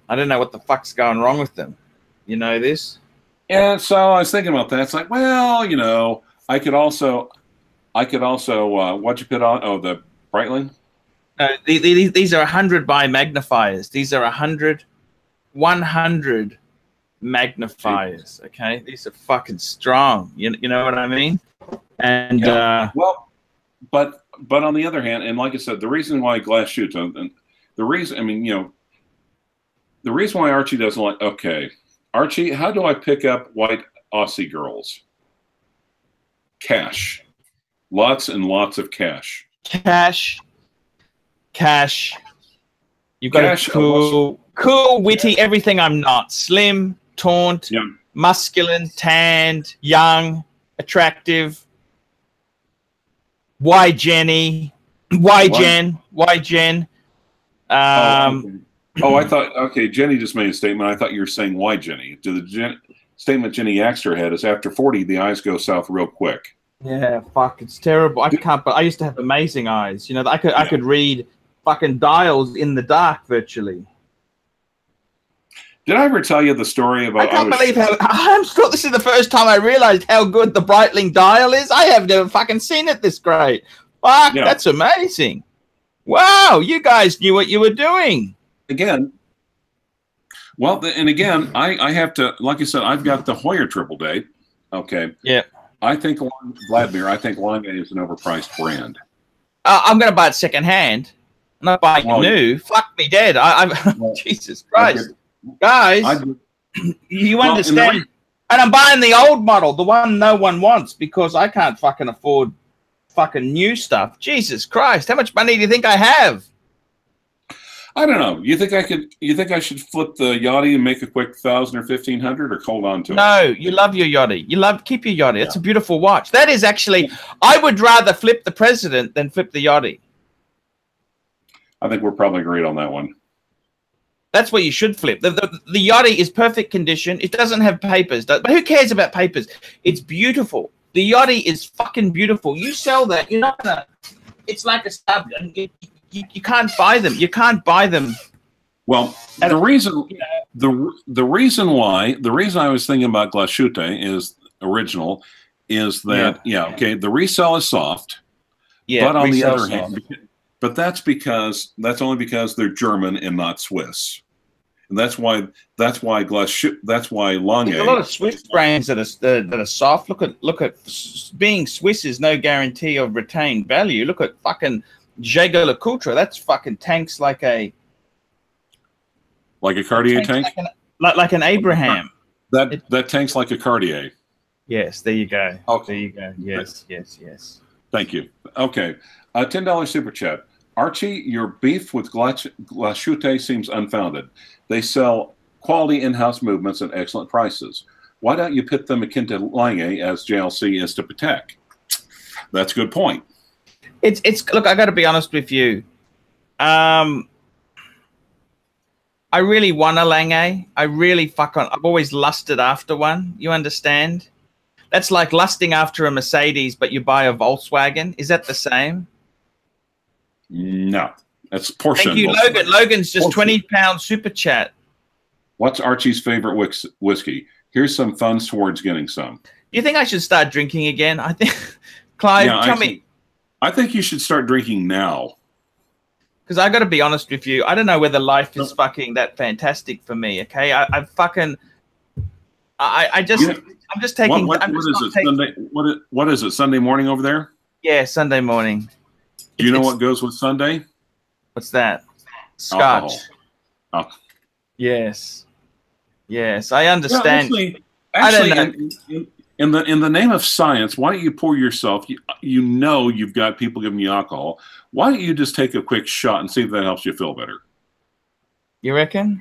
I don't know what the fuck's going wrong with them. You know this? Yeah, so I was thinking about that. It's like, well, I could also what'd you put on? Oh, the Breitling? These are 100 by magnifiers. These are 100 magnifiers. Okay, these are fucking strong. You know what I mean? And well, but on the other hand, and like I said, the reason why Glashütte, and the reason why Archie doesn't like. Okay, Archie, how do I pick up white Aussie girls? Cash, lots and lots of cash. Cash. You've got cool, witty, everything I'm not. Slim, taunt, masculine, tanned, young, attractive. Why Jenny? Why Jen? I thought, okay, Jenny just made a statement. I thought you were saying why Jenny. Statement Jenny Yaxter had is after 40, the eyes go south real quick. Yeah, fuck, it's terrible. I can't, but I used to have amazing eyes. I could read fucking dials in the dark virtually. Did I ever tell you the story about? I can't believe this is the first time I realized how good the Breitling dial is. I have never fucking seen it this great. Fuck, that's amazing. Wow, you guys knew what you were doing. Again, well, and again, I have to, like I said, I've got the Hoyer triple date. Okay. Yeah. I think Vladimir Lange is an overpriced brand. I'm going to buy it secondhand. I'm not buying new. Fuck me dead. Jesus Christ. Guys, you understand. And I'm buying the old model, the one no one wants, because I can't fucking afford fucking new stuff. Jesus Christ. How much money do you think I have? I don't know. You think I should flip the Yachty and make a quick 1,000 or 1,500 or hold on to it? No, you love your Yachty. Keep your Yachty. It's a beautiful watch. That is actually, I would rather flip the president than flip the Yachty. I think we're probably agreed on that one. That's what you should flip. The Yachty is perfect condition. It doesn't have papers. But who cares about papers? It's beautiful. The Yachty is fucking beautiful. You sell that, you're not gonna. It's like a stub. You can't buy them. You can't buy them. Well, the reason I was thinking about Glashütte is that the resell is soft. Yeah, but on the other hand, but that's only because they're German and not Swiss. and that's why Lange. There's a lot of Swiss brands that are soft. Look at being Swiss is no guarantee of retained value. Look at fucking JEWELLERY. That's fucking tanks like a Cartier tank, like an Abraham. That tank's like a Cartier. Yes, there you go. Okay. There you go. Yes. Thank you. Okay, $10 super chat. Archie, your beef with Glashütte seems unfounded. They sell quality in-house movements at excellent prices. Why don't you pit them akin to Lange as JLC is to Patek? That's a good point. Look, I got to be honest with you. I really want a Lange. I've always lusted after one. You understand? That's like lusting after a Mercedes, but you buy a Volkswagen. Is that the same? No, that's Porsche. Thank you, Logan. Logan's just £20 super chat. What's Archie's favorite whiskey? Here's some funds towards getting some. Do you think I should start drinking again? I think, Clive, tell me. I think you should start drinking now. Because I got to be honest with you, I don't know whether life is fucking that fantastic for me. Okay, I'm just taking. What is it? Sunday morning over there? Yeah, Sunday morning. Do you know what goes with Sunday? What's that? Scotch. Alcohol. Yes. I understand. Yeah, actually, in the name of science, why don't you pour yourself? You know you've got people giving you alcohol. Why don't you just take a quick shot and see if that helps you feel better? You reckon?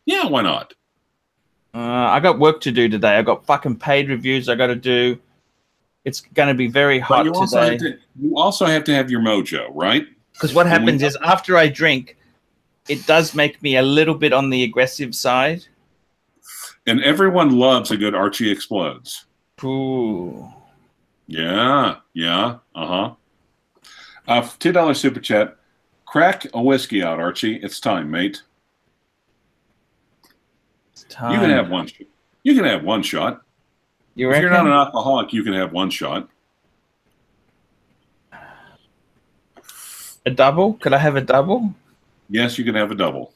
Yeah, why not? I got work to do today. I got fucking paid reviews I got to do. It's going to be very hot today. You also have to have your mojo, right? Because what happens is after I drink, it does make me a little bit on the aggressive side. And everyone loves a good Archie Explodes. Ooh. Yeah. $2 super chat. Crack a whiskey out, Archie. It's time, mate. It's time. You can have one. You can have one shot. If you're not an alcoholic, you can have one shot. A double? Could I have a double? Yes, you can have a double.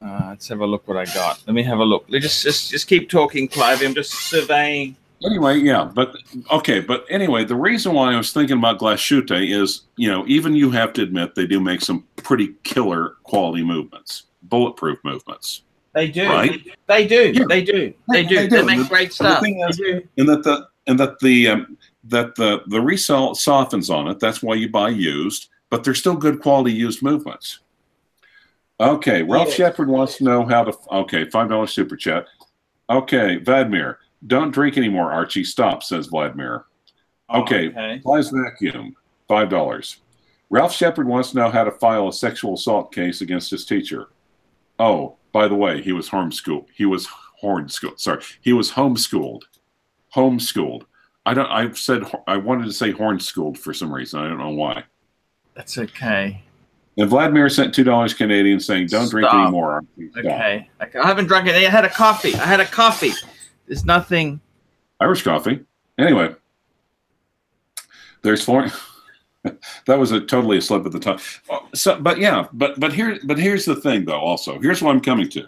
Let's have a look what I got. Let me have a look. Just keep talking, Clive. I'm just surveying. Anyway, yeah, but okay, but anyway, the reason why I was thinking about Glashütte is, even you have to admit they do make some pretty killer quality movements, bulletproof movements. They do. Right? They do. Yeah. They do. They make great stuff. And that the resale softens on it. That's why you buy used, but they're still good quality used movements. Okay, Ralph Shepard wants to know how to. Okay, $5 super chat. Okay, Vladimir, don't drink anymore, Archie. Stop, says Vladimir. Okay. Flies vacuum, $5. Ralph Shepard wants to know how to file a sexual assault case against his teacher. Oh, by the way, he was homeschooled. He was homeschooled. Homeschooled. I wanted to say hornschooled for some reason. I don't know why. That's okay. And Vladimir sent $2 Canadian saying, "Don't drink anymore." Okay. I haven't drunk it. I had a coffee. There's nothing. Irish coffee. Anyway, there's four. That was totally a slip of the tongue. So, but here's the thing, though. Also, here's what I'm coming to.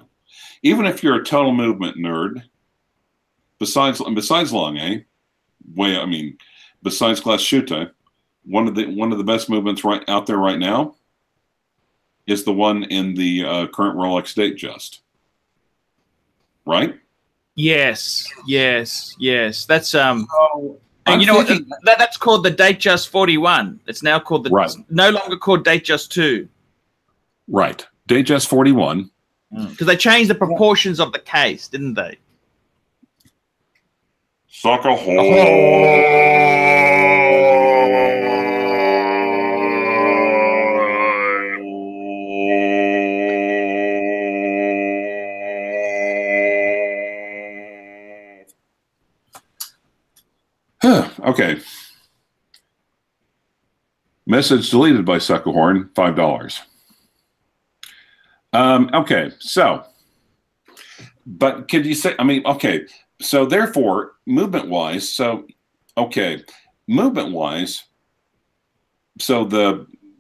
Even if you're a total movement nerd, besides Lange, besides Glashütte, one of the best movements right out there right now is the one in the current Rolex Datejust. Right? Yes. That's and you know what? That's called the Datejust 41. It's now called no longer called Datejust 2. Right. Datejust 41. Because they changed the proportions of the case, didn't they? Suck a hole. Okay. Message deleted by Suckerhorn, $5. Okay, so, but could you say, okay, so therefore, movement-wise, so the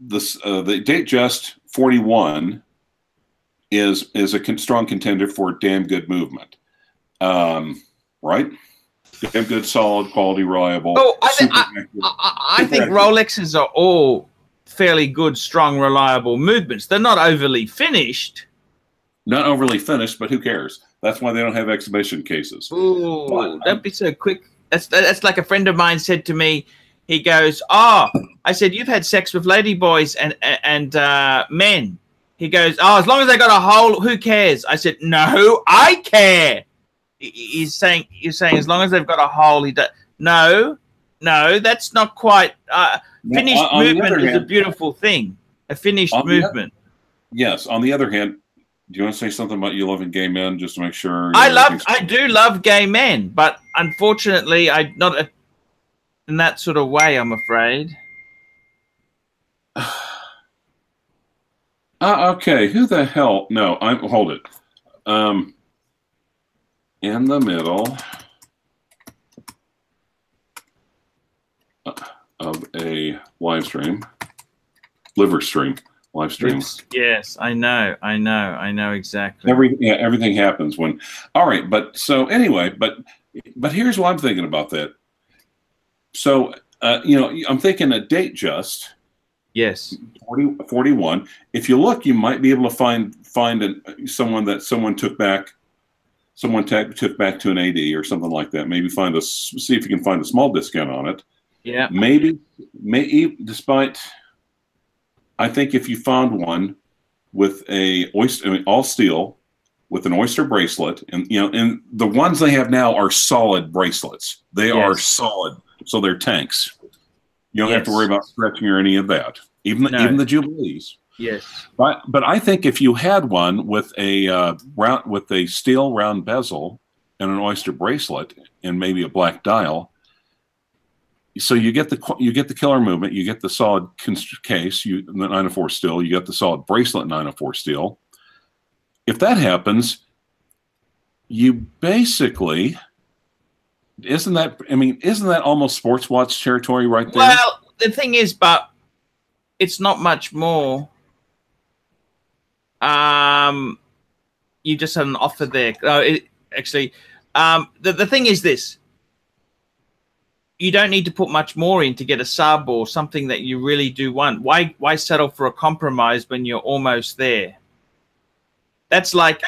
Datejust 41 is a strong contender for damn good movement. Right? Damn good, solid, quality, reliable. Oh, I think Rolexes are all fairly good, strong, reliable movements. They're not overly finished. Not overly finished, but who cares? That's why they don't have exhibition cases. Ooh, don't be so quick. That's like a friend of mine said to me. He goes, "Oh," I said, "You've had sex with ladyboys and men." He goes, "Oh, as long as they got a hole, who cares?" I said, "No, I care." You're saying as long as they've got a hole, he does. No, that's not quite. Finished movement is a beautiful thing. A finished movement. Yes. On the other hand, do you want to say something about you loving gay men, just to make sure? I do love gay men, but unfortunately, not in that sort of way. I'm afraid. Okay. Who the hell? No, hold it. In the middle of a live stream, live stream. Yes, I know exactly. Everything happens when. All right, but so anyway, but here's what I'm thinking about that. So I'm thinking a date just. Yes. 41. If you look, you might be able to find someone took back. Someone took back to an AD or something like that. Maybe see if you can find a small discount on it. Yeah. Maybe despite, I think if you found one with all steel, with an oyster bracelet, and and the ones they have now are solid bracelets. They are solid, so they're tanks. You don't have to worry about stretching or any of that. Even the Jubilees. Yes, but I think if you had one with a steel round bezel and an oyster bracelet and maybe a black dial, so you get the killer movement, you get the solid case, the 904 steel, you get the solid bracelet 904 steel. If that happens, you basically isn't that almost sports watch territory right there? Well, the thing is, but it's not much more. You just had an offer there. The thing is this. You don't need to put much more in to get a sub or something that you really do want. Why settle for a compromise when you're almost there? That's like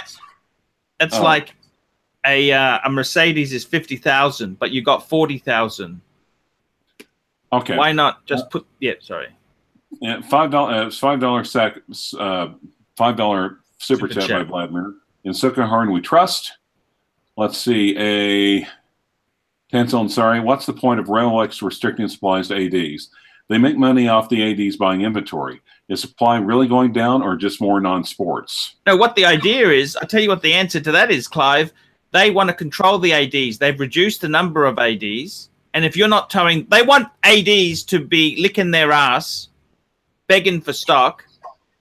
a Mercedes is 50,000, but you got 40,000. Okay. Why not just put? Yeah, sorry. Yeah, $5 super chat by Vladimir. In Sukhaharn we trust. Let's see, a Tencel, sorry. What's the point of Rolex restricting supplies to ADs? They make money off the ADs buying inventory. Is supply really going down or just more non-sports? No, what the idea is, I'll tell you what the answer to that is, Clive. They want to control the ADs. They've reduced the number of ADs. And if you're not towing, they want ADs to be licking their ass, begging for stock.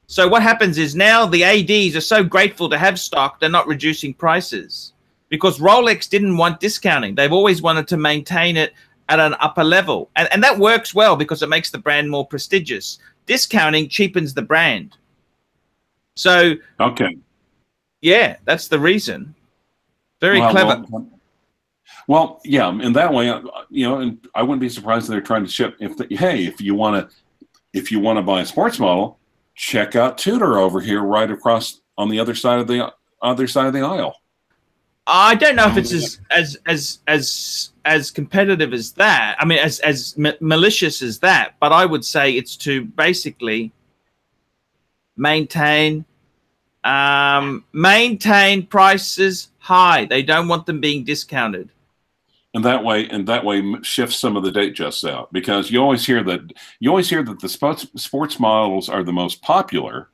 So what happens is now the ADs are so grateful to have stock, they're not reducing prices. Because Rolex didn't want discounting. They've always wanted to maintain it at an upper level. And that works well because it makes the brand more prestigious. Discounting cheapens the brand. So, okay. Yeah, that's the reason. Very clever. Well, yeah, in that way, and I wouldn't be surprised if they're trying to ship. If you want to buy a sports model, check out Tudor over here, right across on the other side of the aisle. I don't know if it's as competitive as that. I mean, as malicious as that. But I would say it's to basically maintain prices high. They don't want them being discounted. And that way shifts some of the date justs out, because you always hear that the sports models are the most popular,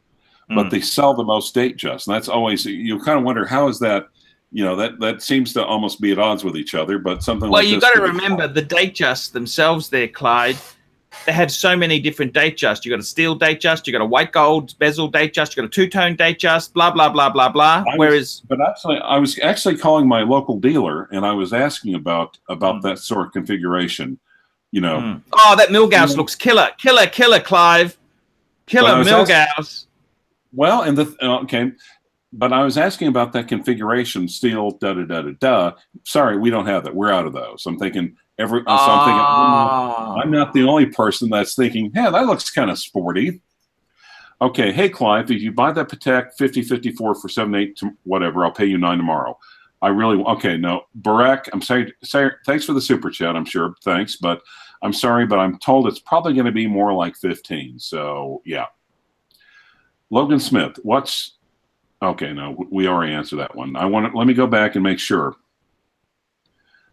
but they sell the most date justs. And that's always, you kind of wonder, how is that? That seems to almost be at odds with each other, but something like this. Well, you got to remember the date justs themselves there, Clyde. They have so many different date justs. You got a steel date just, you got a white gold bezel date just, you got a two-tone date just, blah, blah, blah, blah, blah. I was actually calling my local dealer, and I was asking about that sort of configuration. Oh, that Milgauss looks killer, Clive. Killer Milgauss. Well, and okay. But I was asking about that configuration, steel, da-da-da-da-da. Sorry, we don't have that. We're out of those. I'm thinking I'm not the only person that's thinking, yeah, that looks kind of sporty. Okay, hey, Clive, if you buy that Patek 5054 for 7.8 to whatever, I'll pay you 9 tomorrow. Okay, no. Barak, I'm sorry, thanks for the super chat, I'm sure. Thanks, but I'm sorry, but I'm told it's probably going to be more like 15. So, yeah. Logan Smith, okay, no, we already answered that one. Let me go back and make sure.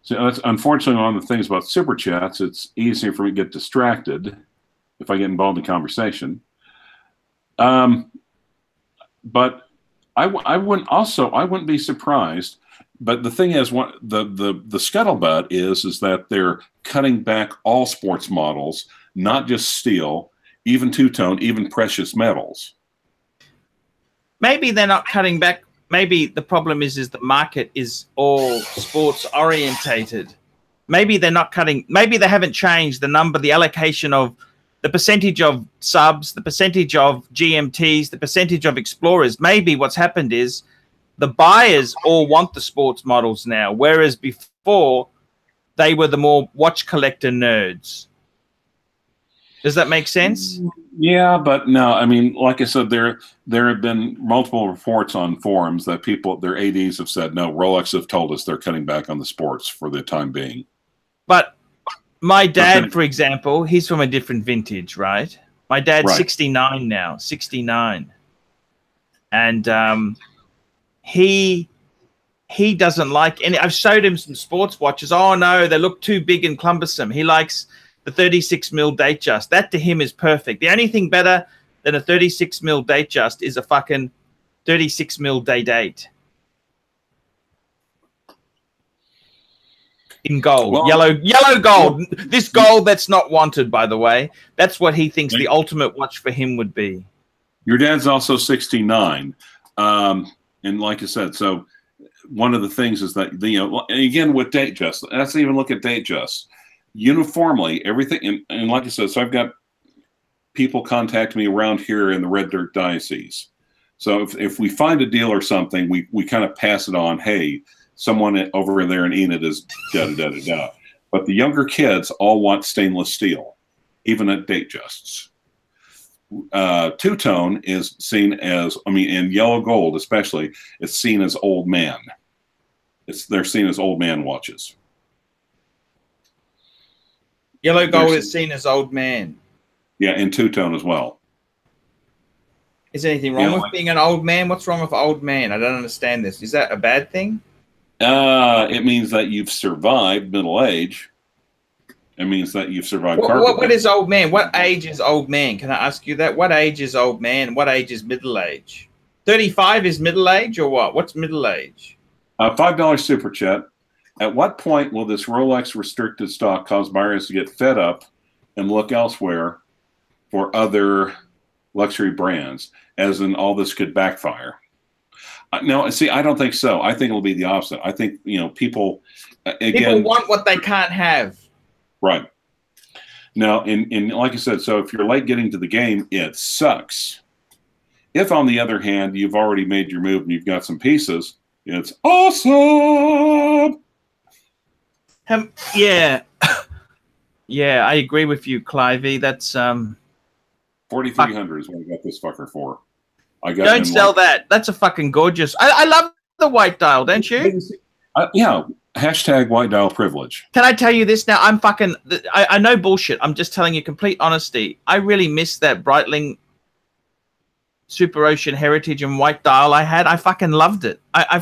So that's unfortunately one of the things about super chats. It's easier for me to get distracted if I get involved in conversation. But I wouldn't be surprised. But the thing is, the scuttlebutt is that they're cutting back all sports models, not just steel, even two-tone, even precious metals. Maybe they're not cutting back. Maybe the problem is the market is all sports orientated. Maybe they're not cutting. Maybe they haven't changed the allocation of the percentage of subs, the percentage of GMTs, the percentage of explorers. Maybe what's happened is the buyers all want the sports models now, whereas before they were the more watch collector nerds. Does that make sense? Yeah, but no, I mean, like I said, there have been multiple reports on forums that their ADs have said, no, Rolex have told us they're cutting back on the sports for the time being. But my dad, for example, he's from a different vintage, right? My dad's 69 now, 69. And he doesn't like any. I've showed him some sports watches. Oh, no, they look too big and cumbersome. He likes the 36mm Datejust. That to him is perfect. The only thing better than a 36mm Datejust is a fucking 36mm Day-Date. In gold. Well, yellow gold. This gold that's not wanted, by the way. That's what he thinks the ultimate watch for him would be. Your dad's also 69. And like I said, so one of the things is that, and again with Datejust, let's even look at Datejust. Uniformly, everything, and like I said, so I've got people contact me around here in the Red Dirt Diocese. So if we find a deal or something, we kind of pass it on. Hey, someone over there in Enid is da-da-da-da-da. But the younger kids all want stainless steel, even at Datejusts. Two-tone is seen as, in yellow gold especially, it's seen as old man. They're seen as old man watches. Yellow gold is seen as old man. Yeah, and two-tone as well. Is there anything wrong with being an old man? What's wrong with old man? I don't understand this. Is that a bad thing? It means that you've survived middle age. It means that you've survived. What is old man? What age is old man? Can I ask you that? What age is old man? What age is middle age? 35 is middle age or what? What's middle age? $5 super chat. At what point will this Rolex restricted stock cause buyers to get fed up and look elsewhere for other luxury brands, as in all this could backfire? No, see, I don't think so. I think it'll be the opposite. I think, people, again, people want what they can't have. Right. Now, and like I said, so if you're late getting to the game, it sucks. If, on the other hand, you've already made your move and you've got some pieces, it's awesome. Yeah. Yeah, I agree with you, Clivey. That's 4,300 is what I got this fucker for. Don't sell that. That's a fucking gorgeous. I love the white dial, don't you? Yeah. Hashtag white dial privilege. Can I tell you this now? I know bullshit. I'm just telling you complete honesty. I really miss that Breitling Super Ocean Heritage and white dial I had. I fucking loved it. I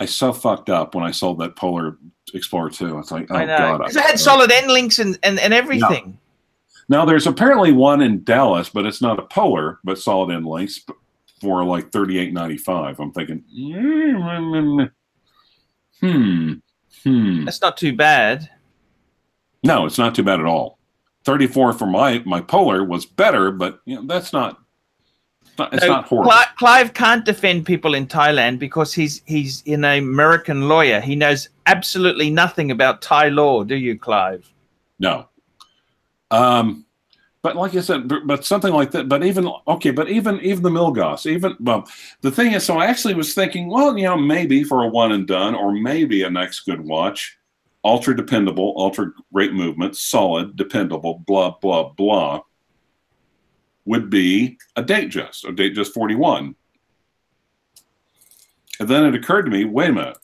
so fucked up when I sold that Polar Explorer 2. It's like, oh God. Because it had solid end links and everything. No. Now, there's apparently one in Dallas, but it's not a Polar, but solid end links for like $38.95. I'm thinking, That's not too bad. No, it's not too bad at all. 34 for my Polar was better, but that's not. It's not horrible. Clive can't defend people in Thailand because he's an American lawyer. He knows absolutely nothing about Thai law, do you, Clive? No. But like I said, but something like that. But even okay, but even the Milgauss, well, the thing is, so I actually was thinking, well, you know, maybe for a one and done, or maybe a next good watch, ultra dependable, ultra great movement, solid, dependable, blah blah blah, would be a Datejust 41. And then it occurred to me, wait a minute,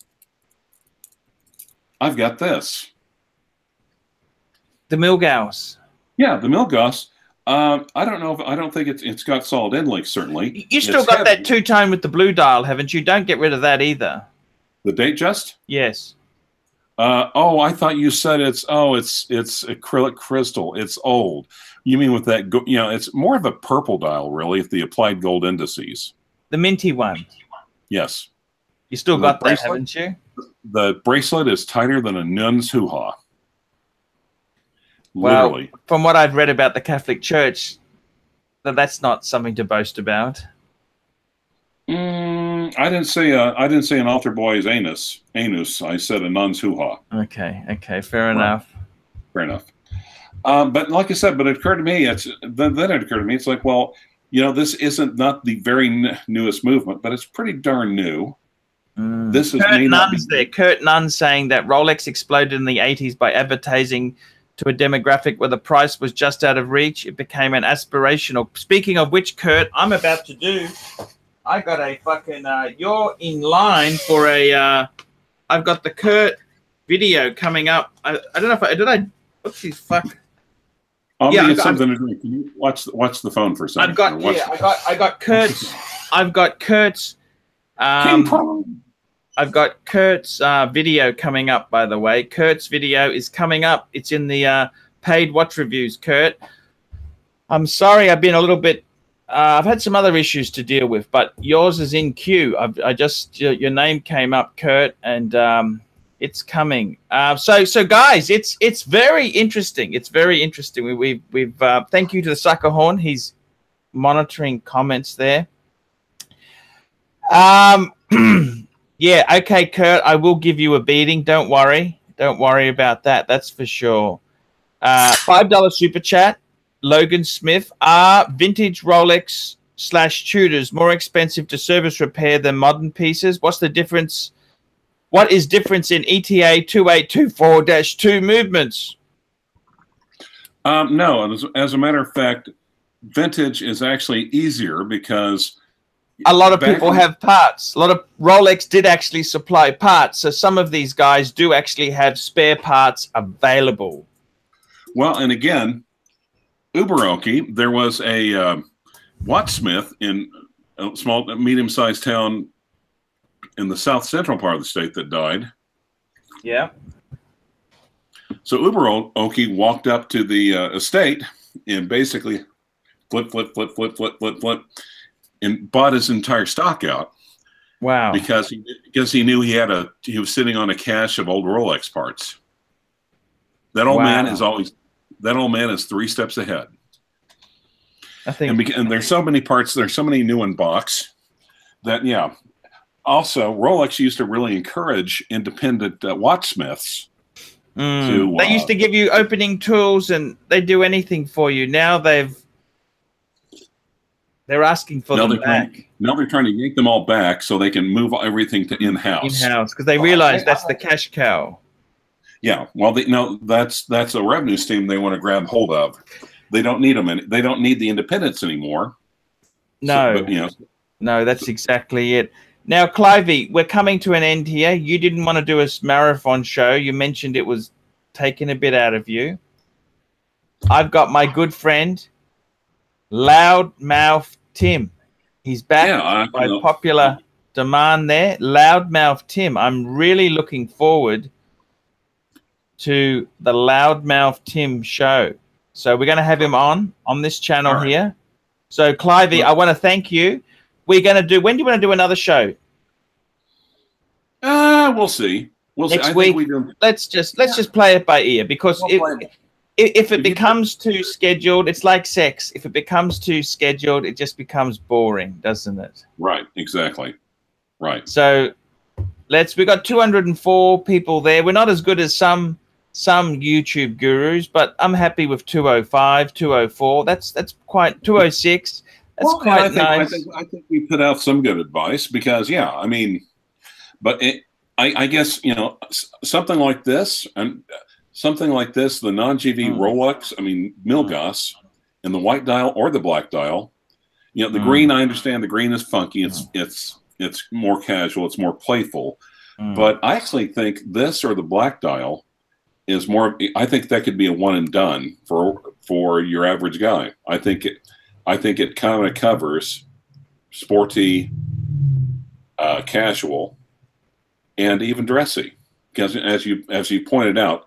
I've got this. The Milgauss. Yeah, the Milgauss. I don't know. I don't think it's got solid end links. Certainly, you still got that two-tone with the blue dial, haven't you? Don't get rid of that either. The Datejust. Yes. Oh, I thought you said it's acrylic crystal. It's old. You mean with that? You know, it's more of a purple dial, really. If the applied gold indices. The minty one. Yes. You still got that, haven't you? The bracelet is tighter than a nun's hoo-ha. Well, literally. From what I've read about the Catholic Church, that's not something to boast about. I didn't say an altar boy's anus. I said a nun's hoo-ha. Okay, fair enough. Fair enough. But like I said, but it occurred to me. Then it occurred to me. It's like, well, you know, this isn't not the very newest movement, but it's pretty darn new. This is Kurt Nunn saying that Rolex exploded in the 80s by advertising to a demographic where the price was just out of reach. It became an aspirational. Speaking of which, Kurt, I'm about to do. I got a fucking. You're in line for a. I've got the Kurt video coming up. I don't know if did I. What's his fuck? I'll get something to drink. Can you watch the phone for a second? I got Kurt's. I've got Kurt's. I've got Kurt's video coming up, by the way. Kurt's video is coming up. It's in the paid watch reviews, Kurt. I'm sorry I've been a little bit... I've had some other issues to deal with, but yours is in queue. Your name came up, Kurt, and it's coming. So guys, it's very interesting. It's very interesting. We've thank you to the Sucker Horn. He's monitoring comments there. Yeah, okay, Kurt, I will give you a beating. Don't worry. Don't worry about that. That's for sure. $5 super chat. Logan Smith. Are vintage Rolex / Tudors more expensive to service repair than modern pieces? What's the difference? What is difference in ETA 2824-2 movements? No, as a matter of fact, vintage is actually easier because... A lot of people have parts. A lot of Rolex did actually supply parts. So some of these guys do actually have spare parts available. Well, and again, Uber-Oki, there was a watchsmith in a small, medium-sized town in the south central part of the state that died. Yeah. So Uber-Oki walked up to the estate and basically flip, and bought his entire stock out. Wow! Because he knew he was sitting on a cache of old Rolex parts. That old man is 3 steps ahead. I think, and there's so many parts. There's so many new in box that Also, Rolex used to really encourage independent watchsmiths. They used to give you opening tools, and they do anything for you. Now they're asking for them back. Now they're trying to yank them all back so they can move everything to in-house. In-house, because they realize that's the cash cow. Yeah, well, that's a revenue stream they want to grab hold of. They don't need them, and they don't need the independents anymore. No, no, that's exactly it. Now, CLYVE, we're coming to an end here. You didn't want to do a marathon show. You mentioned it was taking a bit out of you. I've got my good friend, Loudmouth Tim. He's back by popular demand there. Loudmouth Tim. I'm really looking forward to the Loudmouth Tim show. So we're going to have him on this channel here. So CLYVE, I want to thank you. We're going to do, when do you want to do another show? We'll see. Next week. Let's just play it by ear, because if it becomes too scheduled, it's like sex. If it becomes too scheduled, it just becomes boring, doesn't it? Right, exactly. Right. So we got 204 people there. We're not as good as some some YouTube gurus, but I'm happy with 205, 204. That's quite 206. That's quite nice. I think we put out some good advice because, yeah, I mean, but I guess, you know, something like this, the non-GV Rolex, I mean, Milgauss, and the white dial or the black dial, you know, the green, I understand the green is funky. It's more casual. It's more playful. But I actually think this or the black dial is more, I think that could be a one and done for your average guy. I think it kind of covers sporty, casual, and even dressy. Because as you pointed out,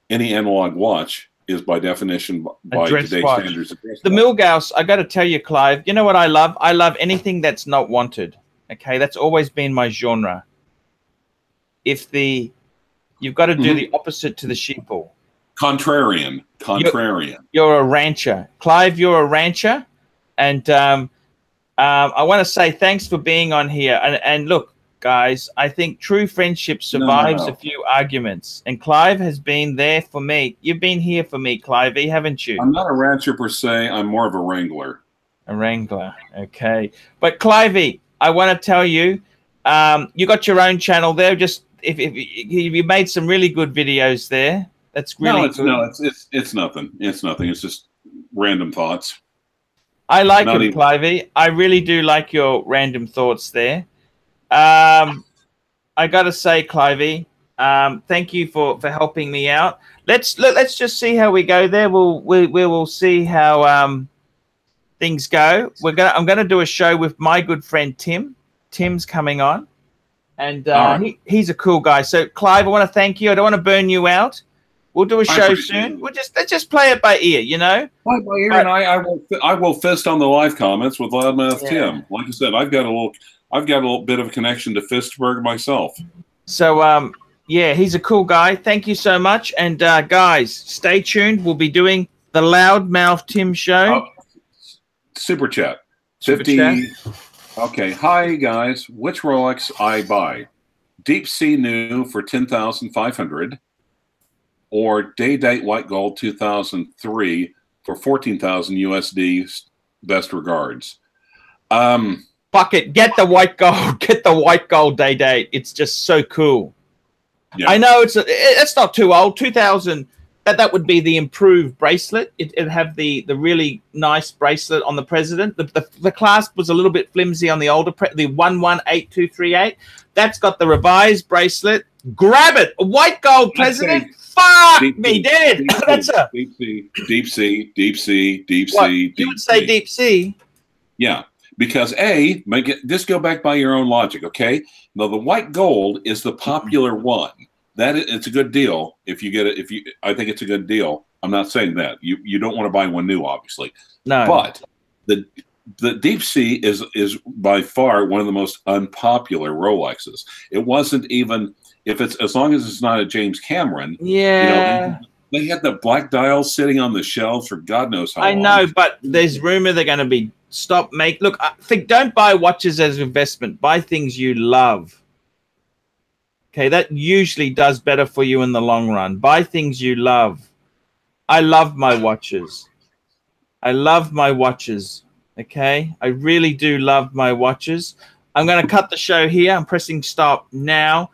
any analog watch is by definition, by today's standards, the Milgauss. I got to tell you, Clive, you know what I love? I love anything that's not wanted. Okay, that's always been my genre. You've got to do the opposite to the sheeple. Contrarian. You're a rancher, Clive. You're a rancher, and I want to say thanks for being on here. And look, guys, I think true friendship survives a few arguments, and Clive has been there for me. You've been here for me, Clive, haven't you? I'm not a rancher per se. I'm more of a wrangler. A wrangler, okay. But Clive, I want to tell you, you got your own channel there. Just if you made some really good videos there. That's really good. No, it's nothing. It's nothing. It's just random thoughts. I like it, Clive. I really do like your random thoughts there. I gotta say, Clive, thank you for helping me out. Let's just see how we go there. We'll see how things go. I'm gonna do a show with my good friend Tim. Tim's coming on, and he's a cool guy. So, Clive, I want to thank you. I don't want to burn you out. We'll do a show soon. Let's just play it by ear, you know. Play by ear, and I will fist on the live comments with Loudmouth Tim. Like I said, I've got a little bit of a connection to Fistberg myself. So yeah, he's a cool guy. Thank you so much, and guys, stay tuned. We'll be doing the Loudmouth Tim show. Super chat. 50. Okay, hi guys. Which Rolex I buy? Deep Sea New for 10,500. Or Day Date White Gold 2003 for 14,000 USD. Best regards. Fuck it, get the white gold. Get the white gold Day Date. It's just so cool. Yeah. I know it's not too old. 2000. That would be the improved bracelet. It'd have the really nice bracelet on the president. The clasp was a little bit flimsy on the older the 118238. That's got the revised bracelet. Grab it, a white gold president. Fuck me dead. That's a deep sea. You would say deep sea. Yeah, because just go back by your own logic. Okay, now the white gold is the popular one. It's a good deal if you get it. I think it's a good deal. I'm not saying that you don't want to buy one new, obviously. No. But the Deep Sea is by far one of the most unpopular Rolexes. It wasn't even as long as it's not a James Cameron. Yeah. You know, they had the black dial sitting on the shelves for God knows how long. I know, but there's rumor they're going to be Look, I think don't buy watches as investment. Buy things you love. Okay, that usually does better for you in the long run. Buy things you love. I love my watches. Okay, I really do love my watches. I'm going to cut the show here. I'm pressing stop now.